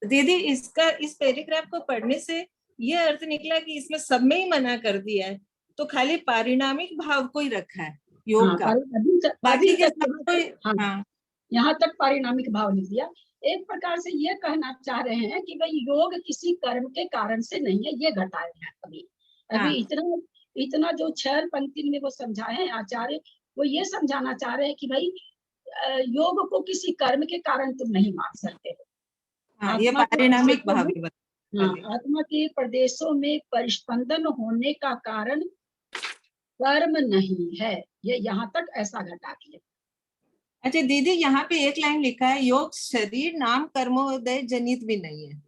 G: दीदी इसका इस पैराग्राफ को पढ़ने से ये अर्थ निकला कि इसमें सब में ही मना कर दिया है, तो खाली पारिणामिक भाव को ही रखा है योग का, बाकी के सब कोई
A: यहाँ तक पारिणामिक भाव लिख दिया। एक प्रकार से ये कहना चाह रहे हैं कि भाई योग किसी कर्म के कारण से नहीं है, ये घटाए हैं अभी इतना जो 6 पंक्ति में वो समझाए हैं आचार्य, वो ये समझाना चाह रहे हैं कि भाई योग को किसी कर्म के कारण तुम नहीं मान सकते हो।
G: ये पारिणामिक भाव
A: आत्मा के प्रदेशों में परिस्पंदन होने का कारण कर्म नहीं है, ये यहाँ तक ऐसा घटा दिया।
G: अच्छा दीदी, यहाँ पे एक लाइन लिखा है योग शरीर नाम कर्मोदय जनित भी नहीं है,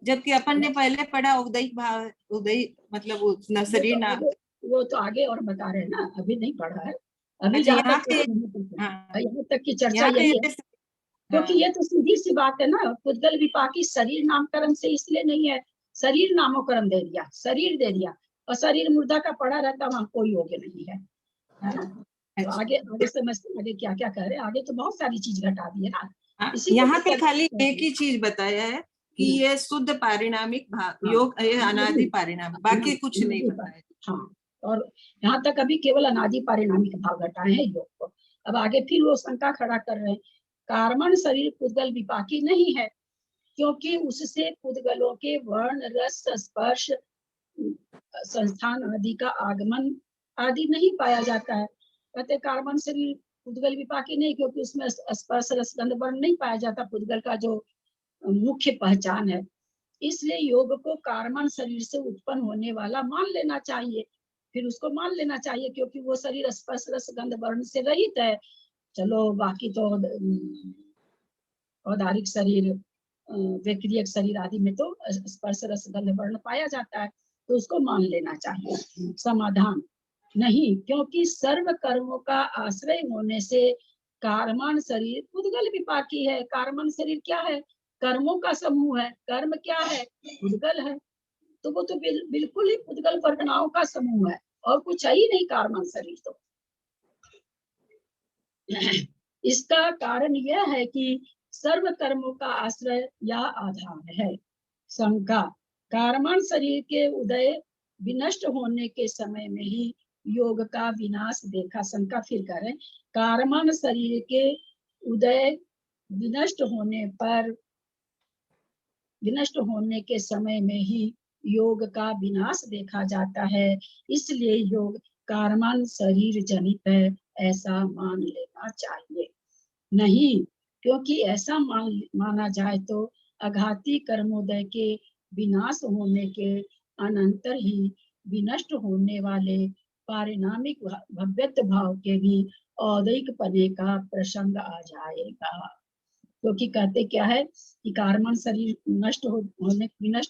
G: जबकि अपन ने पहले पढ़ा उदयिक भाव, उदय मतलब शरीर नाम,
A: वो तो आगे और बता रहे हैं ना, अभी नहीं पढ़ा है, अभी
G: यहाँ
A: तक की चर्चा यही है, क्योंकि ये तो सीधी सी बात है ना, पुद्गल विपाकी शरीर नाम कर्म से इसलिए नहीं है, शरीर नामो कर्म दे दिया, शरीर दे दिया, और शरीर मुर्दा का पड़ा रहता, वहां कोई योग्य नहीं है ना। तो आगे समझते आगे क्या क्या कह रहे हैं, आगे तो बहुत सारी चीज घटा दी है ना।
G: यहाँ पे खाली एक ही चीज बताया है कि ये शुद्ध पारिणामिक भाव योग, ये अनादि पारिणामिक, बाकी कुछ नहीं बताया।
A: हाँ, और यहाँ तक अभी केवल अनादि पारिणामिक भाव घटाए हैं योग को। अब आगे फिर वो शंका खड़ा कर रहे हैं, कार्बन शरीर पुद्गल विपाकी नहीं है, क्योंकि उससे पुद्गलों के वर्ण, रस, स्पर्श, संस्थान आदि का आगमन आदि नहीं पाया जाता है। कहते कार्बन शरीर पुद्गल विपाकी नहीं, क्योंकि उसमें स्पर्श, रस, गंध, वर्ण नहीं पाया जाता, पुद्गल का जो मुख्य पहचान है। इसलिए योग को कार्बन शरीर से उत्पन्न होने वाला मान लेना चाहिए, फिर उसको मान लेना चाहिए, क्योंकि वो शरीर स्पर्श, रस, गंध, वर्ण से रहित है। चलो बाकी तो औदारिक शरीर, वैक्रियक शरीर आदि में तो स्पर्श, रस, गंध, वर्ण पाया जाता है, तो उसको मान लेना चाहिए। समाधान नहीं, क्योंकि सर्व कर्मों का आश्रय होने से कार्बन शरीर पुद्गल विपाकी है। कार्बन शरीर क्या है? कर्मों का समूह है। कर्म क्या है? पुद्गल है। तो वो तो बिल्कुल ही पुद्गल परिणामों का समूह है, और कुछ है ही नहीं कार्बन शरीर तो। इसका कारण यह है कि सर्व कर्मों का आश्रय या आधार है। शंका, कार्बन शरीर के उदय विनष्ट होने के समय में ही योग का विनाश देखा। शंका फिर करें, कार्बन शरीर के उदय विनष्ट होने के समय में ही योग का विनाश देखा जाता है, इसलिए योग कार्बन शरीर जनित है, ऐसा मान लेना चाहिए। नहीं, क्योंकि ऐसा माना जाए तो अघाती कर्मोदय के विनाश होने के अनंतर ही विनष्ट होने वाले पारिणामिक भव्यत्व भाव के भी औदैक पने का प्रसंग आ जाएगा। क्योंकि कहते क्या है कि कार्बन शरीर विनष्ट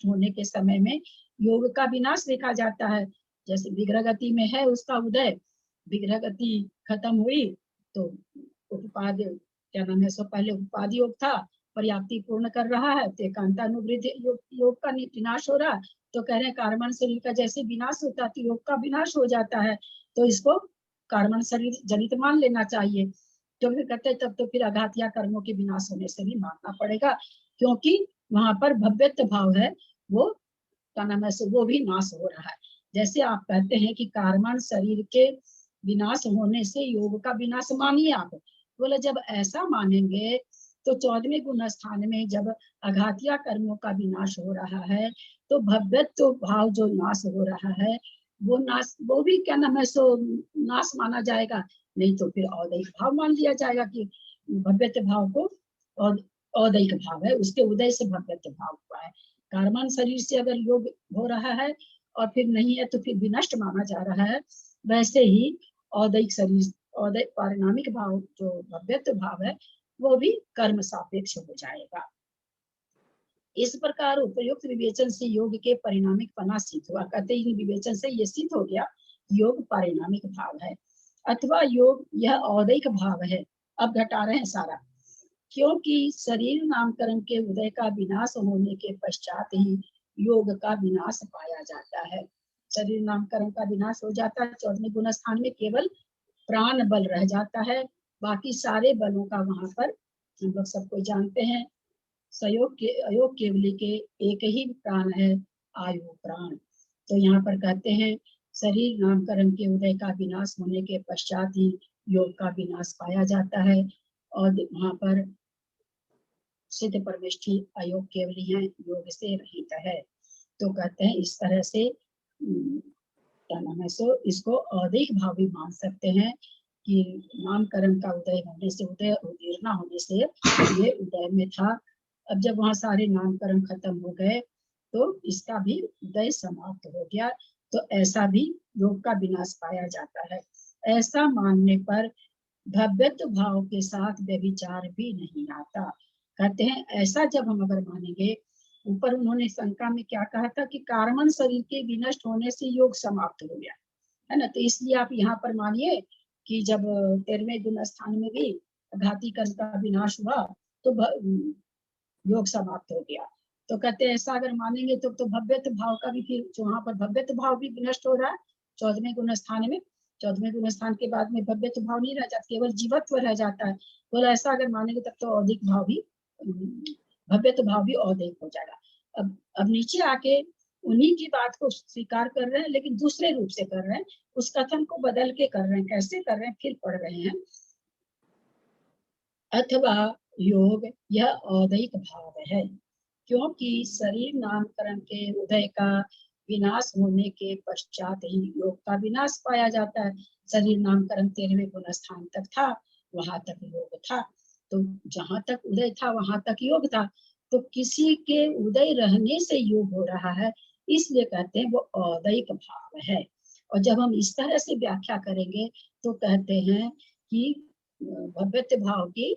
A: होने के समय में योग का विनाश देखा जाता है। जैसे विग्रह गति में है उसका उदय, विग्रह गति खत्म हुई तो उपाधि क्या नाम है, सो पहले उपाधि योग था, पर्याप्ति पूर्ण कर रहा है, तो एकांतानुवृत्ति योग का विनाश हो रहा, तो कह रहे हैं कार्बन शरीर का जैसे विनाश होता है तो योग का विनाश हो जाता है, तो इसको कार्बन शरीर जनित मान लेना चाहिए। तो फिर कहते हैं तब तो फिर आघातिया कर्मों के विनाश होने से भी मानना पड़ेगा, क्योंकि वहां पर भव्यत्व भाव है, वो क्या नाम है, वो भी नाश हो रहा है। जैसे आप कहते हैं कि कार्बन शरीर के विनाश होने से योग का विनाश मानिए आप, बोले जब ऐसा मानेंगे तो 14वें गुण स्थान में जब आघातिया कर्मों का विनाश हो रहा है तो भव्यत्व भाव जो नाश हो रहा है वो भी क्या नाम है, सो नाश माना जाएगा। नहीं तो फिर औदैक भाव मान लिया जाएगा कि भव्यत्व भाव को औदैक भाव है, उसके उदय से भव्यत्व भाव हुआ है। कार्बन शरीर से अगर योग हो रहा है और फिर नहीं है तो फिर विनष्ट माना जा रहा है। वैसे ही औदैक शरीर, औदैक पारिणामिक भाव जो भव्यत्व भाव है वो भी कर्म सापेक्ष हो जाएगा। इस प्रकार उपयुक्त विवेचन से योग के परिणामिक पना सिद्ध हुआ। कहते हैं विवेचन से ये सिद्ध हो गया योग पारिणामिक भाव है अथवा योग यह औदैक भाव है। अब घटा रहे हैं सारा, क्योंकि शरीर नामकरण के उदय का विनाश होने के पश्चात ही योग का विनाश पाया जाता है। शरीर नामकरण का विनाश हो जाता है, 14वें गुण स्थान में केवल प्राण बल रह जाता है, बाकी सारे बलों का वहां पर हम लोग सबको जानते हैं सयोग के अयोग केवली के एक ही प्राण है, आयु प्राण। तो यहाँ पर कहते हैं शरीर नामकरण के उदय का विनाश होने के पश्चात ही योग का विनाश पाया जाता है, और वहां पर सिद्ध परमेष्ठी अयोग केवली है, योग से रहित है। तो कहते हैं इस तरह से क्या नाम है, सो इसको औदैक भाव भी मान सकते हैं कि नामकरण का उदय होने से, उदीर्णा होने से ये उदय में था। अब जब वहां सारे नामकरण खत्म हो गए तो इसका भी उदय समाप्त हो गया, तो ऐसा भी योग का विनाश पाया जाता है। ऐसा मानने पर भव्यत्व भाव के साथ व्यभिचार भी नहीं आता। कहते हैं ऐसा जब हम अगर मानेंगे, ऊपर उन्होंने शंका में क्या कहा था कि कार्बन शरीर के विनष्ट होने से योग समाप्त हो गया है ना, तो इसलिए आप यहाँ पर मानिए कि जब 13वें गुण स्थान में भी घाती कर्म का विनाश हुआ तो योग समाप्त हो गया। तो कहते हैं ऐसा अगर मानेंगे तो भव्यत्व भाव का भी फिर जो वहां पर भव्यत्व भाव भी विनष्ट हो रहा है 14वें गुण स्थान में। 14वें गुण स्थान के बाद में भव्यत्व भाव नहीं रह जाता, केवल जीवत्व रह जाता है। तो ऐसा अगर मानेंगे तब तो औदैक भाव भी, भव्यत्व भाव भी औदैक हो जाएगा। अब नीचे आके उन्हीं की बात को स्वीकार कर रहे हैं, लेकिन दूसरे रूप से कर रहे हैं, उस कथन को बदल के कर रहे हैं। कैसे कर रहे हैं फिर पढ़ रहे हैं। अथवा योग यह औदैक भाव है, क्योंकि शरीर नामकरण के उदय का विनाश होने के पश्चात ही योग का विनाश पाया जाता है। शरीर नामकरण 13वें गुण स्थान तक था, वहां तक योग था। तो जहां तक उदय था वहां तक योग था। तो किसी के उदय रहने से योग हो रहा है, इसलिए कहते हैं वो औदैक भाव है। और जब हम इस तरह से व्याख्या करेंगे तो कहते हैं कि भव्यत्व भाव की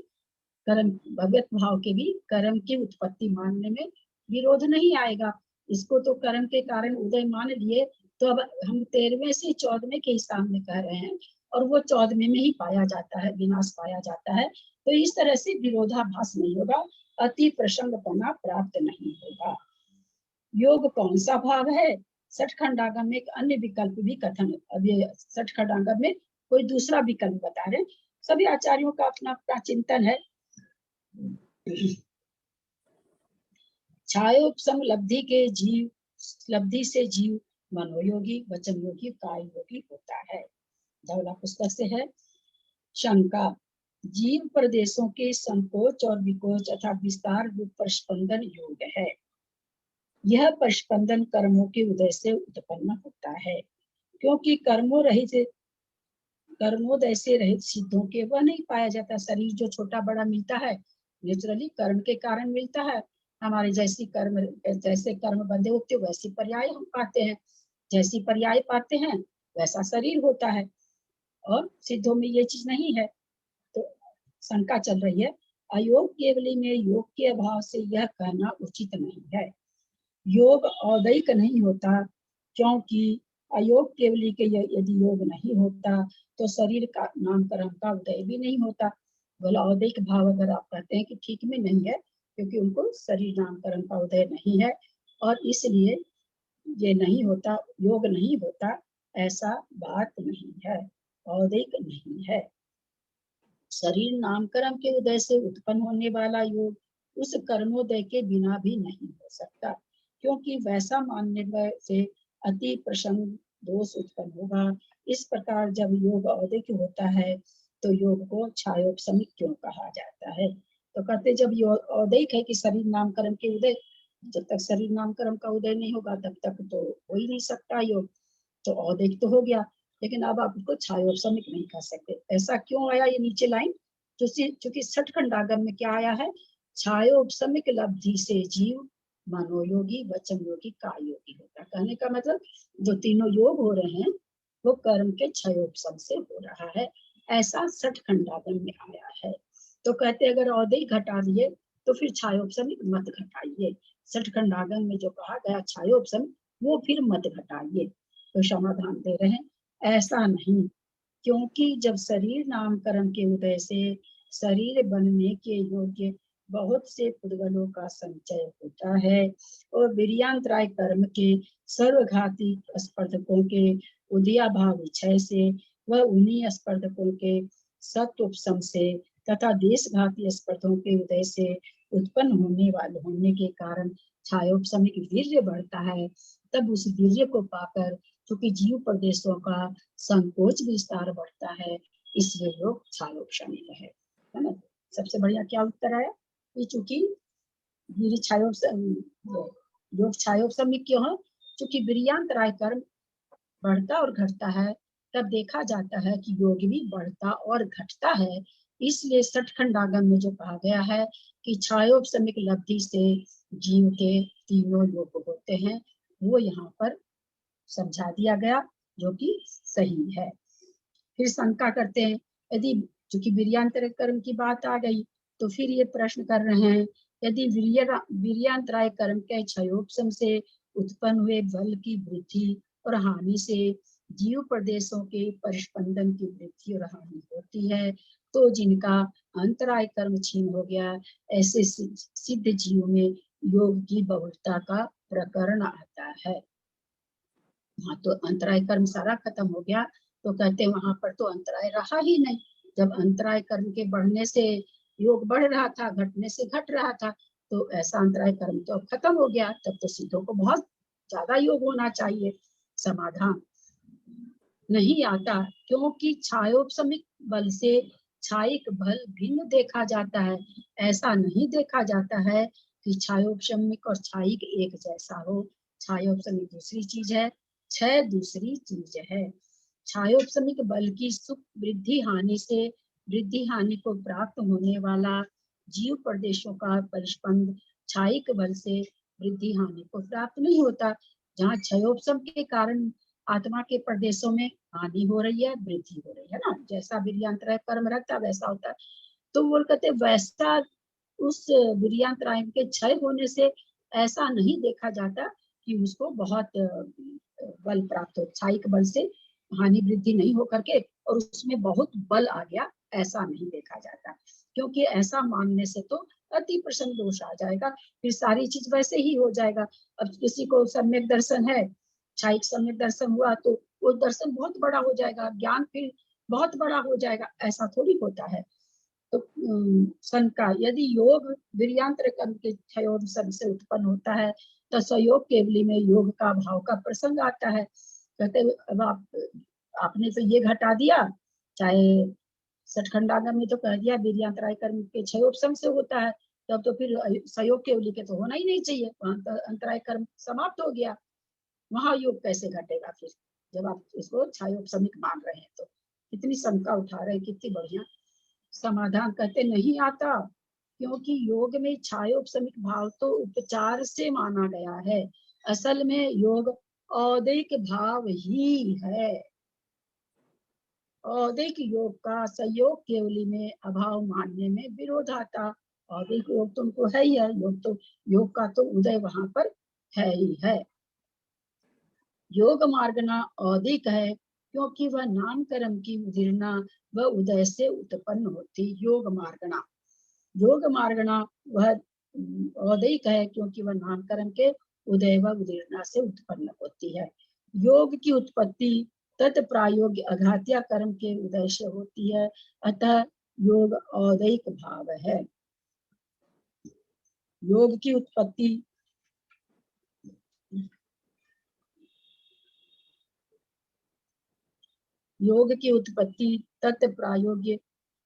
A: कर्म, भव्यत्व भाव के भी कर्म की उत्पत्ति मानने में विरोध नहीं आएगा। इसको तो कर्म के कारण उदय मान लिए, तो अब हम 13वें से 14वें के हिसाब में कह रहे हैं, और वो 14वें में ही पाया जाता है, विनाश पाया जाता है। तो इस तरह से विरोधाभास नहीं होगा, अति प्रसंगपना प्राप्त नहीं होगा। योग कौन सा भाव है? सठखंडागम में एक अन्य विकल्प भी कथन, अब ये सठखंडागम में कोई दूसरा विकल्प बता रहे। सभी आचार्यों का अपना अपना चिंतन है। छायोपम लब्धि के जीव, लब्धि से जीव मनोयोगी, वचन योगी, काय योगी होता है। धवला पुस्तक से है। शंका, जीव प्रदेशों के संकोच और विकोच अथा विस्तार रूप प्रस्पंदन योग है। यह प्रस्पंदन कर्मों के उदय से उत्पन्न होता है, क्योंकि कर्मोदय से रहित सिद्धों के वह नहीं पाया जाता। शरीर जो छोटा बड़ा मिलता है नेचुरली कर्म के कारण मिलता है। हमारे जैसे कर्म बंधे होते वैसी पर्याय हम पाते हैं, जैसी पर्याय पाते हैं वैसा शरीर होता है, और सिद्धों में ये चीज नहीं है। तो शंका चल रही है। अयोग केवली में योग के अभाव से यह कहना उचित नहीं है। योग औदैक नहीं होता, क्योंकि अयोग केवली के यदि योग नहीं होता तो शरीर का नामकरण का उदय भी नहीं होता। बोला औदैक भाव अगर आप कहते हैं कि ठीक में नहीं है, क्योंकि उनको शरीर नामकरण का उदय नहीं है और इसलिए ये नहीं होता, योग नहीं होता, ऐसा बात नहीं है, औदैक नहीं है। शरीर नामकरण के उदय से उत्पन्न होने वाला योग उस कर्मोदय के बिना भी नहीं हो सकता, क्योंकि वैसा मानने से अति प्रसंग दोष उत्पन्न होगा। इस प्रकार जब योग औदैक होता है तो योग को छायोपशमिक क्यों कहा जाता है? तो कहते जब योग औदैक है कि शरीर नामकरण के उदय, जब तक शरीर नामकरण का उदय नहीं होगा तब तक तो हो ही नहीं सकता योग, तो औदैक तो हो गया, लेकिन अब आप उसको छायोपशमिक नहीं कह सकते। ऐसा क्यों आया ये नीचे लाइन? क्योंकि सठखंडागम में क्या आया है? छायोपशमिक लब्धि से जीव मनोयोगी, वचन योगी, काय योगी होता। कहने का मतलब जो तीनों योग हो रहे हैं वो कर्म के क्षयोपशम से हो रहा है, ऐसा सठखंडागम में आया है। तो कहते अगर औदैक घटा दिए तो फिर छायोपशमिक मत घटाइए। सठखंडागम में जो कहा गया छायोपशम वो फिर मत घटाइए। तो समाधान दे रहे हैं ऐसा नहीं, क्योंकि जब शरीर नामकरण के उदय से शरीर बनने के योग्य बहुत से पुद्गलों का संचय होता है और वीर्यांतराय कर्म के सर्वघाती स्पर्धकों के उदयाभाव क्षय से वह उन्हीं स्पर्धकों के सत्वोपशम से तथा देशघाती स्पर्धों के उदय से उत्पन्न होने के कारण छायोपशमिक वीर्य बढ़ता है। तब उस वीर्य को पाकर क्योंकि जीव प्रदेशों का संकोच विस्तार बढ़ता है, इसलिए योग छायोपशमिक है ना। सबसे बढ़िया क्या उत्तर आया? चूंकि योग छायोपशमिक क्यों है? क्योंकि वीर्यांतराय कर्म बढ़ता और घटता है, तब देखा जाता है कि योग भी बढ़ता और घटता है। इसलिए सठखंडागम में जो कहा गया है कि छायोपशमिक लब्धि से जीव के तीनों योग होते हैं, वो यहाँ पर समझा दिया गया, जो कि सही है। फिर शंका करते हैं, यदि चूंकि वीर्यांतराय कर्म की बात आ गई तो फिर ये प्रश्न कर रहे हैं, यदि वीर्यांतराय कर्म के क्षयोपशम से उत्पन्न हुए बल की वृद्धि और हानि से जीव प्रदेशों के परिस्पंदन की वृद्धि और हानि होती है, तो जिनका अंतराय कर्म छीन हो गया, ऐसे सिद्ध जीव में योग की बहुलता का प्रकरण आता है। वहां तो अंतराय कर्म सारा खत्म हो गया, तो कहते हैं वहां पर तो अंतराय रहा ही नहीं। जब अंतराय कर्म के बढ़ने से योग बढ़ रहा था, घटने से घट रहा था, तो ऐसा अंतराय कर्म तो अब खत्म हो गया, तब तो सिद्धों को बहुत ज्यादा योग होना चाहिए। समाधान नहीं आता, क्योंकि छायोपशमिक बल से छायिक बल भिन्न देखा जाता है। ऐसा नहीं देखा जाता है कि छायोपशमिक और छायिक एक जैसा हो। छायोपशमिक दूसरी चीज है, क्षय दूसरी चीज है। छायोपशमिक बल की सुख वृद्धि हानि से वृद्धि हानि को प्राप्त होने वाला जीव प्रदेशों का परिस्पंद छायिक बल से वृद्धि हानि को प्राप्त नहीं होता। जहाँ क्षयोपशम के कारण आत्मा के प्रदेशों में हानि हो रही है, वृद्धि हो रही है ना, जैसा वीर्यांतराय कर्म रखता वैसा होता है। तो वो कहते वैसा उस वीर्यांतराय के क्षय होने से ऐसा नहीं देखा जाता कि उसको बहुत बल प्राप्त हो। छायिक बल से हानि वृद्धि नहीं हो करके और उसमें बहुत बल आ गया, ऐसा नहीं देखा जाता। क्योंकि ऐसा मानने से तो अति प्रसन्न दोष आ जाएगा, फिर सारी चीज वैसे ही हो जाएगा। अब किसी को सम्यक दर्शन है, छायिक सम्यक दर्शन हुआ तो वो दर्शन बहुत बड़ा हो जाएगा, ज्ञान फिर बहुत बड़ा हो जाएगा, ऐसा थोड़ी होता है। तो शंका, यदि योग वीर्यांतर कर्म के क्षयोपशम से उत्पन्न होता है तो संयोग केवली में योग का भाव का प्रसंग आता है। कहते अब आपने तो ये घटा दिया, चाहे सठखंडागम में तो कह दिया वीर्यांतराय कर्म के क्षयोपशम से होता है, तब तो फिर संयोग केवली के तो होना ही नहीं चाहिए, वहां तो अंतराय कर्म समाप्त हो गया, वहां योग कैसे घटेगा फिर, जब आप इसको छायोपशमिक मान रहे हैं। तो कितनी शंका उठा रहे हैं, कितनी बढ़िया। समाधान कहते नहीं आता, क्योंकि योग में छायोपशमिक भाव तो उपचार से माना गया है। असल में योग औदैक भाव ही है। औदैक योग का संयोग केवली में अभाव मानने में विरोध आता। औदैक योग तो उनको है ही है, योग का तो उदय वहां पर है ही है। योग मार्गना औदिक है, क्योंकि वह नाम कर्म की उदीर्णा व उदय से उत्पन्न होती। योग मार्गना वह औदिक है, क्योंकि वह नाम कर्म के उदय व उदीर्णा से उत्पन्न होती है। योग की उत्पत्ति तत्प्रायोग्य अघात्या कर्म के उदय से होती है, अतः योग औदिक भाव है। योग की उत्पत्ति तत्प्रायोग्य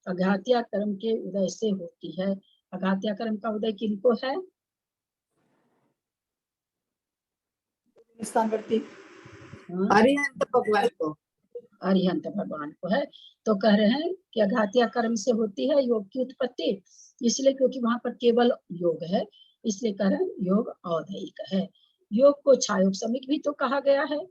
A: अघात्या कर्म के उदय से होती है। अघात्या कर्म का उदय किनको है?
B: अरिहंत भगवान को।
A: अरिहंत भगवान को है। तो कह रहे हैं कि अघात्या कर्म से होती है योग की उत्पत्ति, इसलिए क्योंकि वहां पर केवल योग है, इसलिए कह रहे हैं योग औदैहिक है। योग को छायोपशमिक भी तो कहा गया है।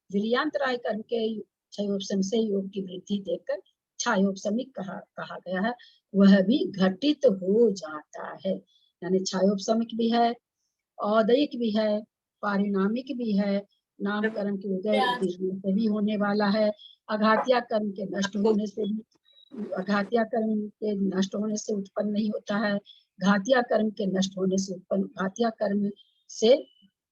A: वीर्यांतराय कर्म के क्षयोपशम से योग की वृद्धि देखकर छायोपशमिक कहा गया है। वह भी घटित हो जाता है, यानी छायोपशमिक भी है, औदैहिक भी है, पारिणामिक भी है। नाम कर्म के उदय से भी होने वाला है, अघात्या कर्म के नष्ट होने से भी, अघात्या कर्म के नष्ट होने से उत्पन्न नहीं होता है, घातिया कर्म के नष्ट होने से उत्पन्न, घातिया कर्म से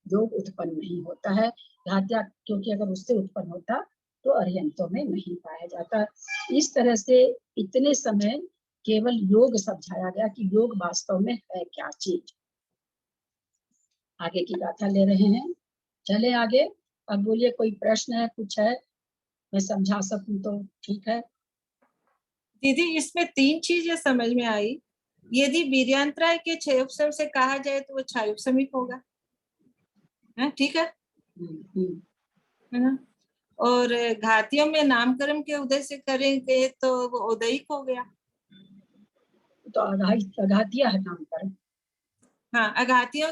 A: योग उत्पन्न नहीं होता है। घातिया क्योंकि अगर उससे उत्पन्न होता तो अरिहंतों में नहीं पाया जाता। इस तरह से इतने समय केवल योग समझाया गया कि योग वास्तव में है क्या चीज। आगे की गाथा ले रहे हैं, चले आगे। अब बोलिए कोई प्रश्न है, कुछ है, मैं समझा सकूं तो ठीक है।
G: दीदी इसमें 3 चीजें समझ में आई। यदि वीर्यांतराय के क्षयोपशम से कहा जाए तो वो छायोपशमिक होगा, ठीक है ना। और घातियों में नामकर्म के उदय से करेंगे तो वो औदैहिक हो गया।
A: तो अघातिया है नामकर्म।
G: हाँ, अघातियों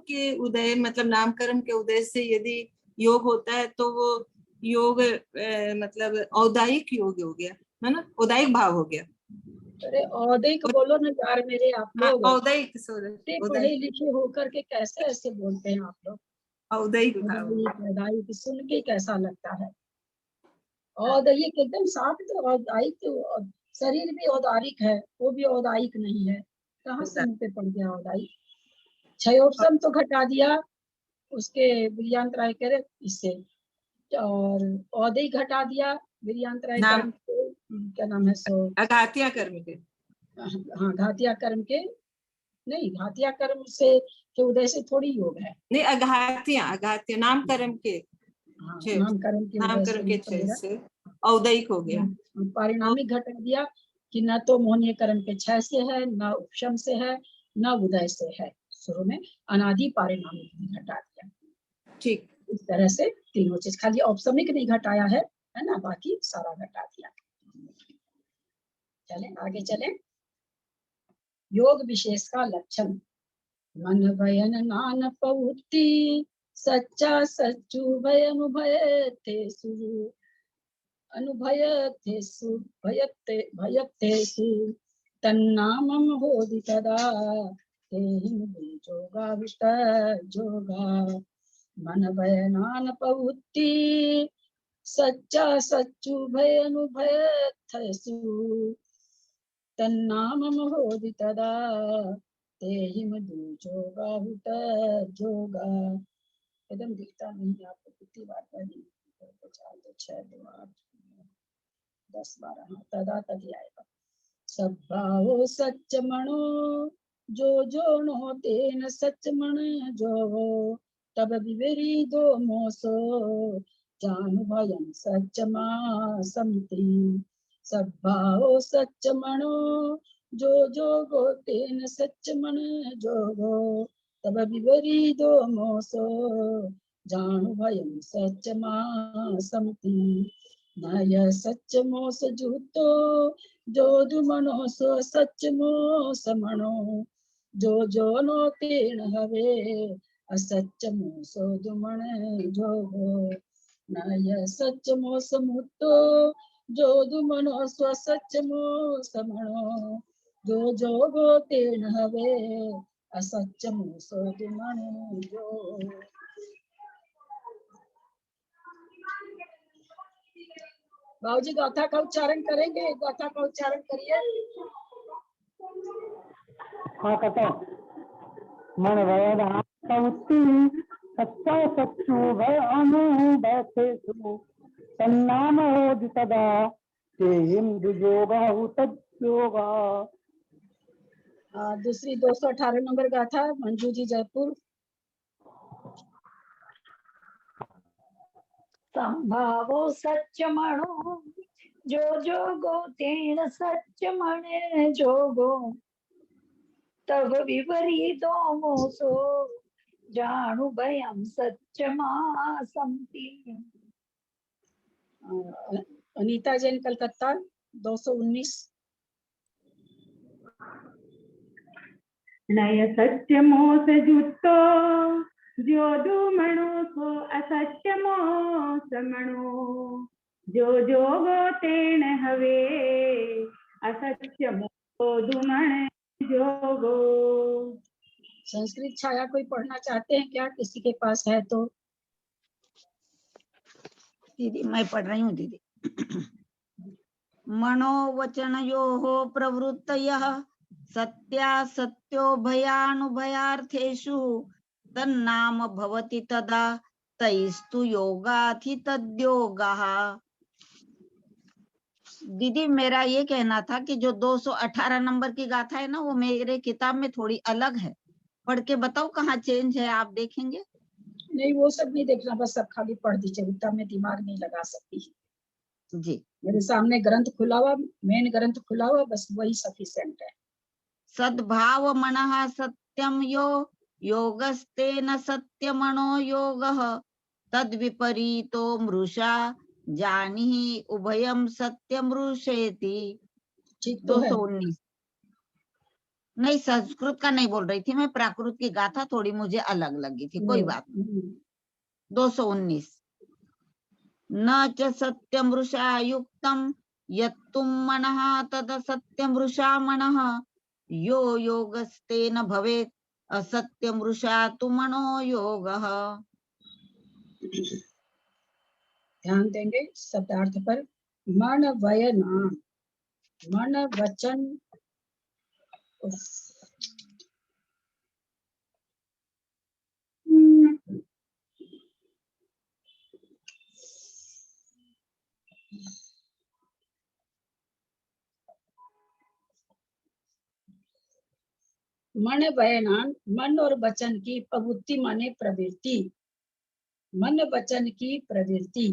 G: के उदय मतलब नामकर्म के उदय से यदि योग होता है तो वो योग मतलब औदायिक योग हो गया, है ना, औदायिक भाव हो गया।
A: अरे औदैहिक बोलो ना यार मेरे, आप लोग
G: औदायिक
A: पढ़े लिखे होकर के कैसे ऐसे बोलते हैं आप लोग।
G: औदायिक
A: औदायिक सुन के कैसा लगता है। औदायिक एकदम साफ, तो औदायिक तो शरीर भी औदारिक है, वो भी औदायिक नहीं है, कहाँ से मुंह पे पड़ गया औदायिक। क्षयोपशम तो घटा दिया उसके वीर्यांतराय करे इससे, और औदैहिक घटा दिया वीर्यांतराय कर्म क्या नाम है सो
G: अघातिया कर्म के,
A: हाँ घातिया कर्म के नहीं, घातिया कर्म से के उदय से थोड़ी योग है।
G: नहीं, अघात्य नाम कर्म के
A: हाँ,
G: छे,
A: नाम कर्म के
G: नाम
A: उदय
G: कर्म
A: से
G: के
A: ये
G: छे
A: पड़ेगा।
G: से औदयिक हो गया।
A: पारिणामिक घटा दिया कि न तो मोहनीय कर्म के 6 से है, न उपशम से है, न उदय से है। शुरू में अनादि पारिणामिक भी घटा दिया।
G: ठीक,
A: इस तरह से तीनों चीज, खाली औपसमिक नहीं घटाया है ना, बाकी सारा घटा दिया। चले आगे चले। योग विशेष का लक्षण। मन भयन नान पहुति, सच्चा सच्चु भय अनुभय थे सुरु, अनुभयतेषु भयतेषु तन्नामं होदि तदा तेहि जोगाविष्ट जोगा। मन भयनान पहुति, सच्चा सच्चु भय अनुभयतेषु तन्नामं होदि तदा तेहि जोगाविष्ट जोगा। एकदम दिखता नहीं आपको, कितनी बार पढ़ी? 4 2 6 2 8 10 12, तदा तक आएगा। सब भावो सच मनो, जो नो तेन सच मन जो हो, तब विवरी दो मोसो जानु भयं सच मा समति। सब भावो सच मनो, जो गो तेन सच मन जो हो, तब विवरी दो मोसो जानु भयं सच मा समति। नय सच मोस जूतो, जो दुमनो सो सच मोस मनो, जो नो तेण हवे असच मोसो दुमण जो हो। नय सच मोस मुतो, जो दुमनो सो सच मोस मनो, जो गो तेण हवे असच मोसो दुमण जो। बाबूजी गाथा का उच्चारण करेंगे? गाथा का उच्चारण करिए।
C: हाँ कहता मन भय पहुति, सच्चा सच्चु भय अनुभय थे सुरु, तन्नाम होदि तदा तेहिं दुजोगाहु तज्जोगा।
A: दूसरी 218 नंबर गाथा, मंजू जी जयपुर।
E: संभावो सच्च मणो, जो गो तेन सच्च मणे जोगो, तब विपरीतो मोसो जानु भयं सच्च मा समति।
A: अनीता जैन कलकत्ता 219।
H: नय सत्य मोस जुटो, जो दुमणो सो असत्य मोस मणो, जो गो तेण हवे असत्य मोसो दुमण जोगो।
A: संस्कृत छाया कोई पढ़ना चाहते हैं क्या? किसी के पास है तो?
I: दीदी मैं पढ़ रही हूँ दीदी। मनोवचनयोः प्रवृत्तयः सत्या सत्यो भयानुभयार्थेषु तन्नाम भवति तदा तैस्तु योगाधि तद्योगः। दीदी मेरा ये कहना था कि जो 218 नंबर की गाथा है ना, वो मेरे किताब में थोड़ी अलग है। पढ़ के बताओ कहाँ चेंज है, आप देखेंगे?
A: नहीं, वो सब नहीं देखना, बस सब खाली पढ़ दीजिए, उतना में दिमाग नहीं लगा सकती
I: जी।
A: मेरे सामने ग्रंथ खुला हुआ, मेन ग्रंथ खुला हुआ, बस वही सफिशिएंट है।
I: सद्भाव मनः सत्यम यो योगस्तेन सत्यमनो योगः, तद विपरीतो मृषा जानिहि उभयम सत्यमृषेति। 219। नहीं, संस्कृत का नहीं बोल रही थी मैं, प्राकृत की गाथा थोड़ी मुझे अलग लगी थी, कोई बात नहीं। 219। न च सत्यमृषा युक्तम यत्तुम मनः तद सत्यमृषा मनः, यो योगस्तेन भवेत् असत्यमृषा तु मनो योगः।
A: ध्यान देंगे शब्दार्थ पर। मन वय नाम, मन वचन मन वयनान, मन और वचन की, प्रवृत्ति माने प्रवृत्ति, मन वचन की प्रवृत्ति,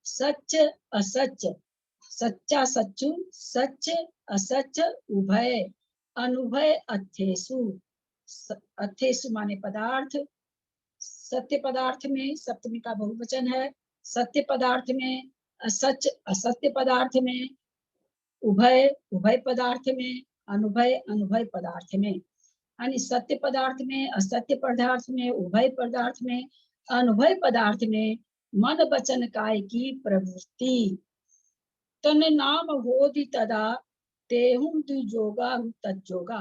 A: सच असच, सच्चा सच्चु, सच असच उभय, अनुभय अथेसु, अथेसु माने पदार्थ, सत्य पदार्थ में सप्तमी का बहुवचन है, सत्य पदार्थ में, असच असत्य पदार्थ में, उभय उभय पदार्थ में, अनुभय अनुभय पदार्थ में, यानी सत्य पदार्थ में, असत्य पदार्थ में, उभय पदार्थ में, अनुभय पदार्थ में मन वचन काय की प्रवृत्ति। तन नाम होदि तदा तेहुं द्विजोगा तज्जोगा,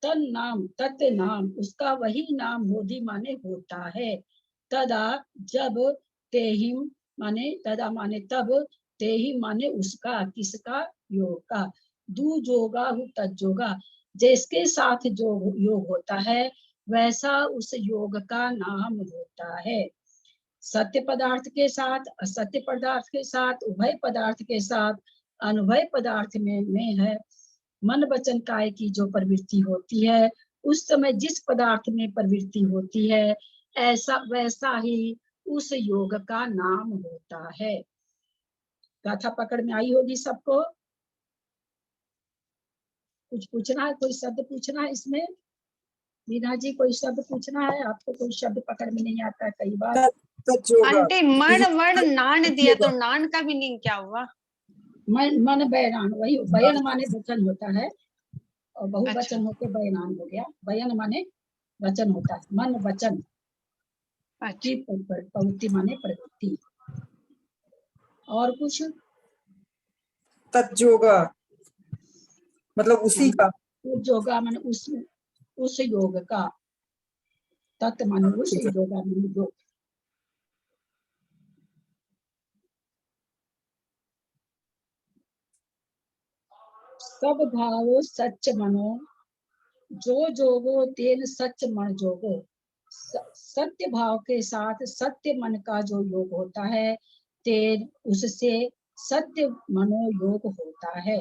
A: तन नाम तत् नाम, उसका वही नाम होदि माने होता है, तदा जब, तेहिम माने तदा माने तब, तेहि माने उसका, किसका, योग का, दुजोगा तज्जोगा, जिसके साथ जो योग होता है वैसा उस योग का नाम होता है। सत्य पदार्थ के साथ, असत्य पदार्थ के साथ, उभय पदार्थ के साथ, अनुभय पदार्थ में है मन वचन काय की जो प्रवृत्ति होती है, उस समय जिस पदार्थ में प्रवृत्ति होती है ऐसा वैसा ही उस योग का नाम होता है। गाथा पकड़ में आई होगी सबको? कुछ पूछना है, कोई शब्द पूछना है इसमें? मीना जी कोई शब्द पूछना है आपको? कोई शब्द पकड़ में नहीं आता कई बार।
F: आंटी मण वण नान दिया, तो नान का मीनिंग क्या हुआ?
A: मन बयान, वही बयान माने वचन होता है और बहुवचन होके बयान हो गया। बयान माने वचन होता है, मन वचन की प्रवृत्ति माने प्रवृत्ति। और कुछ?
B: तज्जोगा मतलब उसी का,
A: जोगा माने उस योग का, तत् माने उस, योगा माने योग। सब भावो सच मनो, जो जोगो तेन सच मन जोगो, सत्य भाव के साथ सत्य मन का जो योग होता है तेन उससे सत्य मनोयोग होता है।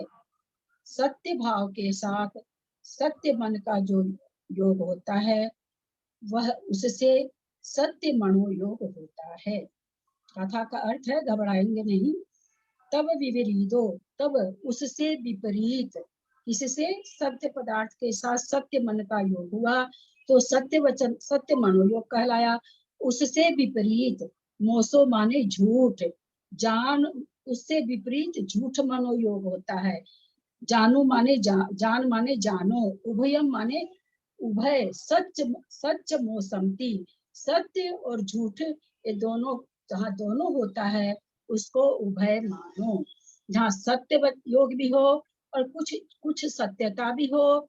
A: सत्य भाव के साथ सत्य मन का जो योग होता है वह उससे सत्य मनोयोग होता है। कथा का अर्थ है, घबराएंगे नहीं। तब विपरीतो, तब उससे विपरीत, इससे सत्य पदार्थ के साथ सत्य मन का योग हुआ तो सत्य वचन सत्य मनोयोग कहलाया। उससे विपरीत, मोसो माने झूठ, जान उससे विपरीत झूठ मनोयोग होता है। जानू माने जान माने जानो, उभयम माने उभय, सच सच मोसमती, सत्य और झूठ ये दोनों जहाँ दोनों होता है उसको उभय मानो। जहाँ सत्य योग भी हो और कुछ सत्यता भी हो,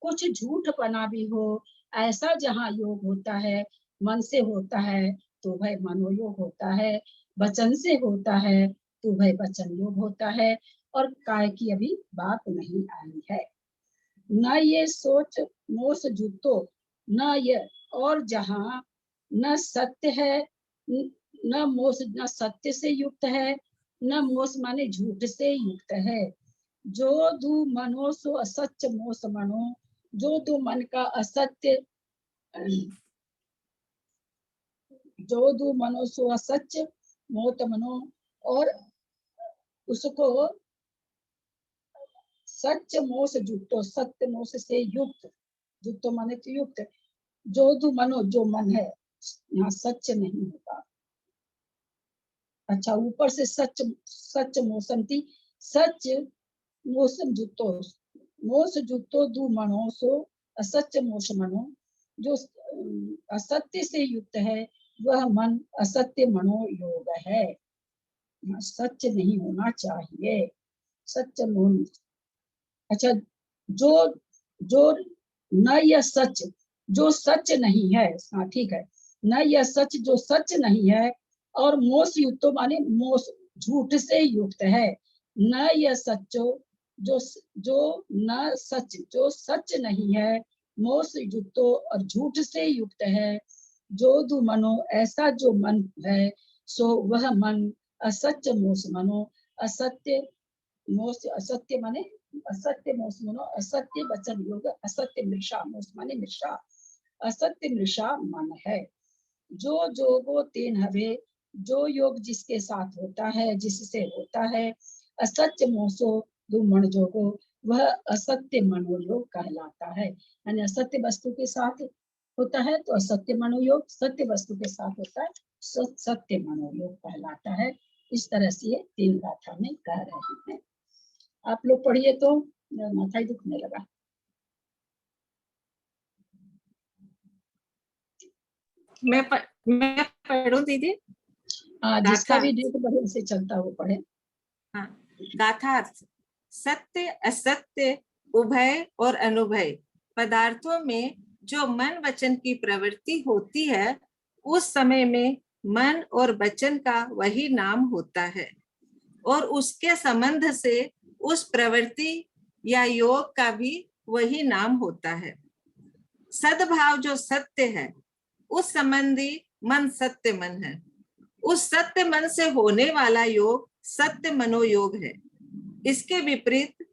A: कुछ झूठपना भी हो, ऐसा जहाँ योग होता है, मन से होता है तो उभय मनोयोग होता है, वचन से होता है तो उभय वचन योग होता है। और काय की अभी बात नहीं आई है। न ये सोच मोस जुतो, न ये, और जहाँ न सत्य है, न मोस, न सत्य से युक्त है, न मोस माने झूठ से युक्त है। जो दू मनो सो असत्य मोस मनो, जो दो मन का असत्य, जो दू मनो सो असत्य मोत मनो, और उसको सच मोस जुटो, सत्य मोस से युक्त, जुटो माने तो युक्त, जो दू मनो जो मन है, यहाँ सच नहीं होगा। अच्छा, ऊपर से सच सच मोसमती, सच मोसम जुटो, मोस जुटो दू मनो सो असच मोस मनो, जो असत्य से युक्त है वह मन असत्य मनोयोग है। सच नहीं होना चाहिए, सच मोह। अच्छा, जो जो न यह सच, जो सच नहीं है, हाँ ठीक है, न यह सच जो सच नहीं है, और मोस युक्त माने मोस झूठ से युक्त है। न यह सच्चो जो न सच जो सच नहीं है, मोस युक्तो और झूठ से युक्त है। जो दु मनो ऐसा जो मन है, सो वह मन असत्य मोस मनो, असत्य मोस, असत्य माने असत्य मोस मनो असत्य वचन योग असत्य मृषा मोस माने मृषा असत्य मृषा मन है। जो जोगो तेन हवे जो योग जिसके साथ होता है जिससे होता है असत्य मोसो दुमण जोगो वह असत्य मनोयोग कहलाता है। यानी असत्य वस्तु के साथ होता है तो असत्य मनोयोग, सत्य वस्तु के साथ होता है सत्य मनोयोग कहलाता है। इस तरह से ये 3 गाथा में कह रहे हैं। आप लोग पढ़िए तो माथा ही दुखने लगा।
G: मैं पढ़ूं दीदी?
A: जिसका भी डेट बढ़िया से चलता वो पढ़े।
G: हाँ, गाथार्थ। सत्य असत्य उभय और अनुभय पदार्थों में जो मन वचन की प्रवृत्ति होती है उस समय में मन और वचन का वही नाम होता है और उसके संबंध से उस प्रवृत्ति या योग का भी वही नाम होता है। सद्भाव जो सत्य है उस संबंधी मन सत्य मन है। उस सत्य मन से होने वाला योग सत्य मनोयोग है। इसके विपरीत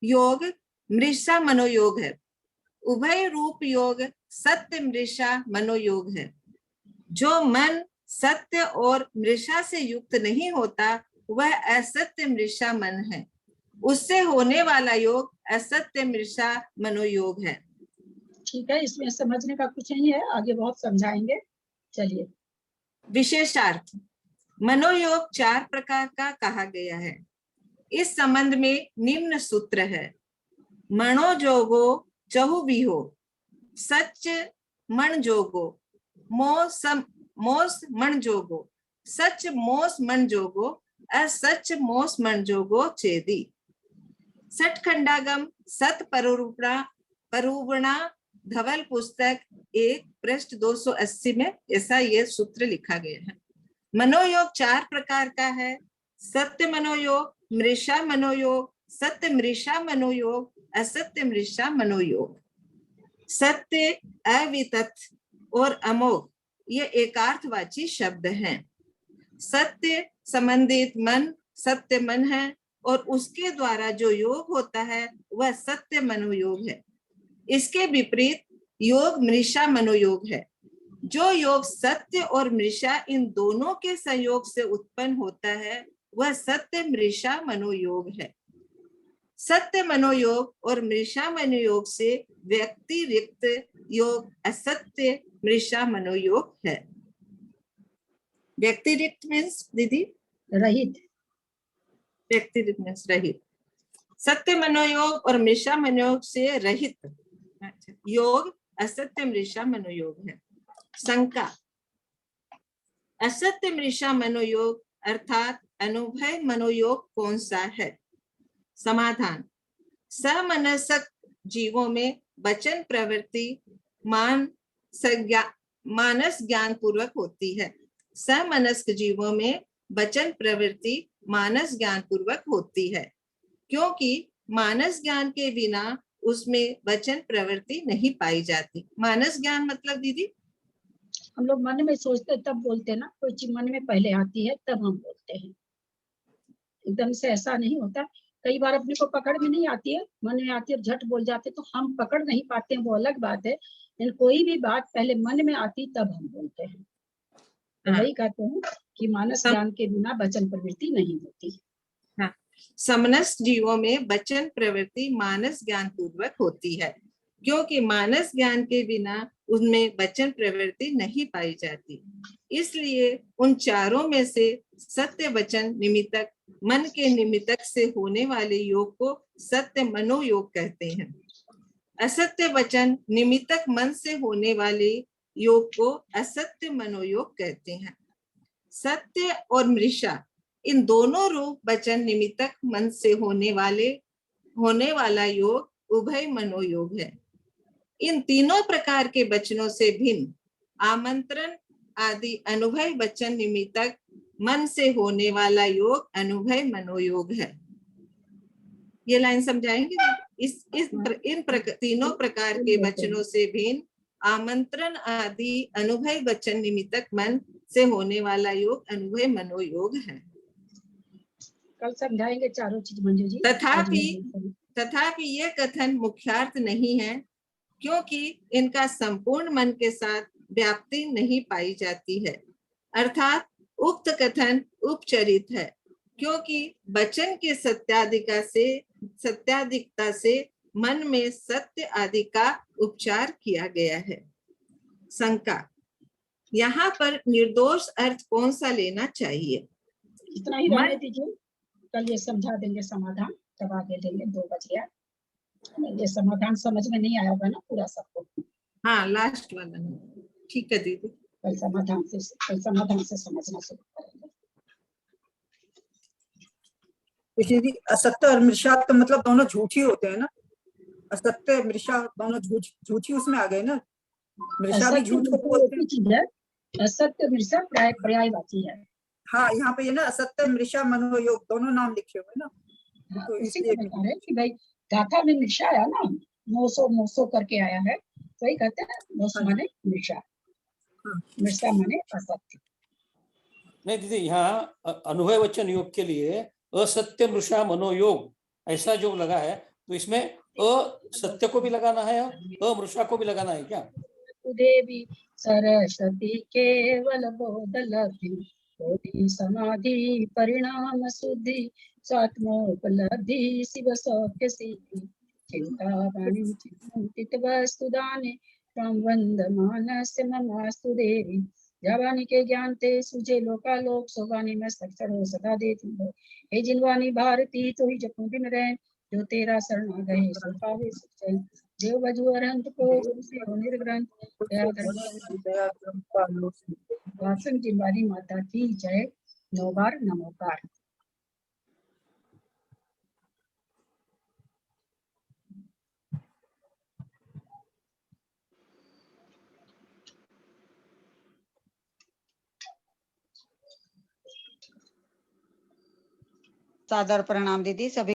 G: योग मृषा मनोयोग है। उभय रूप योग सत्य मृषा मनोयोग है। जो मन सत्य और मृषा से युक्त नहीं होता वह असत्य मृषा मन है। उससे होने वाला योग असत्य मृषा मनोयोग है।
A: ठीक है, इसमें समझने का कुछ नहीं है, आगे बहुत समझाएंगे। चलिए।
G: विशेषार्थ। मनोयोग 4 प्रकार का कहा गया है। इस संबंध में निम्न सूत्र है। मनो जोगो चहु बिहो सच मन जोगो मोस मन जोगो सच मोस मन जोगो असच मोस मन जोगो चेदी। सठखंडागम सत परूपणा धवल पुस्तक 1 पृष्ठ 280 में ऐसा ये सूत्र लिखा गया है। मनोयोग 4 प्रकार का है। सत्य मनोयोग, मृषा मनोयोग, सत्य मृषा मनोयोग, असत्य मृषा मनोयोग। सत्य, अवितथ और अमोघ ये एकार्थवाची शब्द हैं। सत्य संबंधित मन सत्य मन है और उसके द्वारा जो योग होता है वह सत्य मनोयोग है। इसके विपरीत योग मृषा मनोयोग है। जो योग सत्य और मृषा इन दोनों के संयोग से उत्पन्न होता है वह सत्य मृषा मनोयोग है। सत्य मनोयोग और मृषा मनोयोग से व्यतिरिक्त योग असत्य मृषा मनोयोग है। व्यतिरिक्त मीन्स दीदी
A: रहित।
G: व्यतिरिक्त मीन्स रहित। सत्य मनोयोग और मृषा मनोयोग से रहित योग असत्य मृषा मनोयोग है। शंका। असत्य मृषा मनोयोग अर्थात अनुभय मनोयोग कौन सा है? समाधान। समनसक जीवों में वचन प्रवृत्ति मानस ज्ञान पूर्वक होती है। समनस्क जीवों में वचन प्रवृत्ति मानस ज्ञान पूर्वक होती है क्योंकि मानस ज्ञान के बिना उसमें वचन प्रवृत्ति नहीं पाई जाती। मानस ज्ञान मतलब दीदी
A: हम लोग मन में सोचते तब बोलते हैं ना, कोई चीज मन में पहले आती है तब हम बोलते हैं। एकदम से ऐसा नहीं होता। कई बार अपने को पकड़ में नहीं आती है, मन में आती है झट बोल जाते तो हम पकड़ नहीं पाते हैं, वो अलग बात है। लेकिन कोई भी बात पहले मन में आती तब हम बोलते हैं। तो वही कहते हैं कि मानस ज्ञान के बिना वचन प्रवृत्ति नहीं होती।
G: हाँ, समनस्क जीवों में वचन प्रवृत्ति मानस ज्ञान पूर्वक होती है क्योंकि मानस ज्ञान के बिना उनमें वचन प्रवृत्ति नहीं पाई जाती। इसलिए उन चारों में से सत्य वचन निमित्तक मन के निमित्तक से होने वाले योग को सत्य मनोयोग कहते हैं। असत्य वचन निमित्तक मन से होने वाले योग को असत्य मनोयोग कहते हैं। सत्य और मृषा इन दोनों रूप वचन निमित्तक मन से होने वाला योग उभय मनोयोग है। इन तीनों प्रकार के वचनों से भिन्न आमंत्रण आदि अनुभय वचन निमित्तक मन से होने वाला योग अनुभय मनोयोग है। ये लाइन समझाएंगे? तीनों प्रकार के वचनों से भिन्न आमंत्रण आदि अनुभय वचन निमित्तक मन से होने वाला योग अनुभय मनोयोग है।
A: कल समझाएंगे चारों चीज मंजू जी।
G: तथापि ये कथन मुख्यार्थ नहीं है, क्योंकि इनका संपूर्ण मन के साथ व्याप्ति नहीं पाई जाती है। अर्थात उक्त कथन उपचरित है, क्योंकि वचन के सत्याधिकता से मन में सत्य आदि का उपचार किया गया है। शंका, यहाँ पर निर्दोष अर्थ कौन सा लेना चाहिए?
A: इतना ही रहने दीजिए, कल ये समझा देंगे समाधान, तब आगे देंगे। 2 बज गया, ये समाधान समझ में नहीं आया होगा ना पूरा सबको?
G: हाँ, लास्ट वाला। ठीक है दीदी,
A: कल समाधान से समझना शुरू करेंगे।
B: दीदी, असत्य और मृषा का मतलब दोनों झूठी होते हैं ना? असत्य मृषा दोनों झूठी उसमें आ गए ना? मृषा भी झूठ को बोलते हैं।
A: चीज है, असत्य मृषा पर्यायवाची है।
B: हाँ, यहाँ पे ये ना असत्य मृषा मनोयोग दोनों नाम लिखे हुए ना, तो
A: इसलिए बता रहे कि भाई गाथा में मृषा आया ना, मोसो करके आया है, वही कहते हैं मोस माने मृषा, मृषा माने असत्य।
J: नहीं दीदी, यहाँ अनुभव वचन योग के लिए असत्य मृषा मनोयोग ऐसा जो लगा है, तो इसमें असत्य को भी लगाना है, अमृषा को भी लगाना है क्या?
A: देवी सरस्वती केवल बोधलब्धि, बोधि समाधि परिणाम शुद्धि, स्वात्मोपलब्धि शिव सौख्य सिद्धि, चिंता वाणी चिंतित वस्तु दाने, त्वं वंदमानस्य ममास्तु देवी। जवानी के ज्ञान ते सुझे लोकालोक, सोवानी में सक्षर हो सदा देती हो। हे जिनवानी भारती तो ही जपू दिन रहे, जो तेरा शरण आ गए सो पावे सुख चैन। देव बजू अरहंत को से हो निर्ग्रंथ, वासन जिनवानी माता की जय। 9 बार नमोकार।
I: सादर प्रणाम दीदी सभी।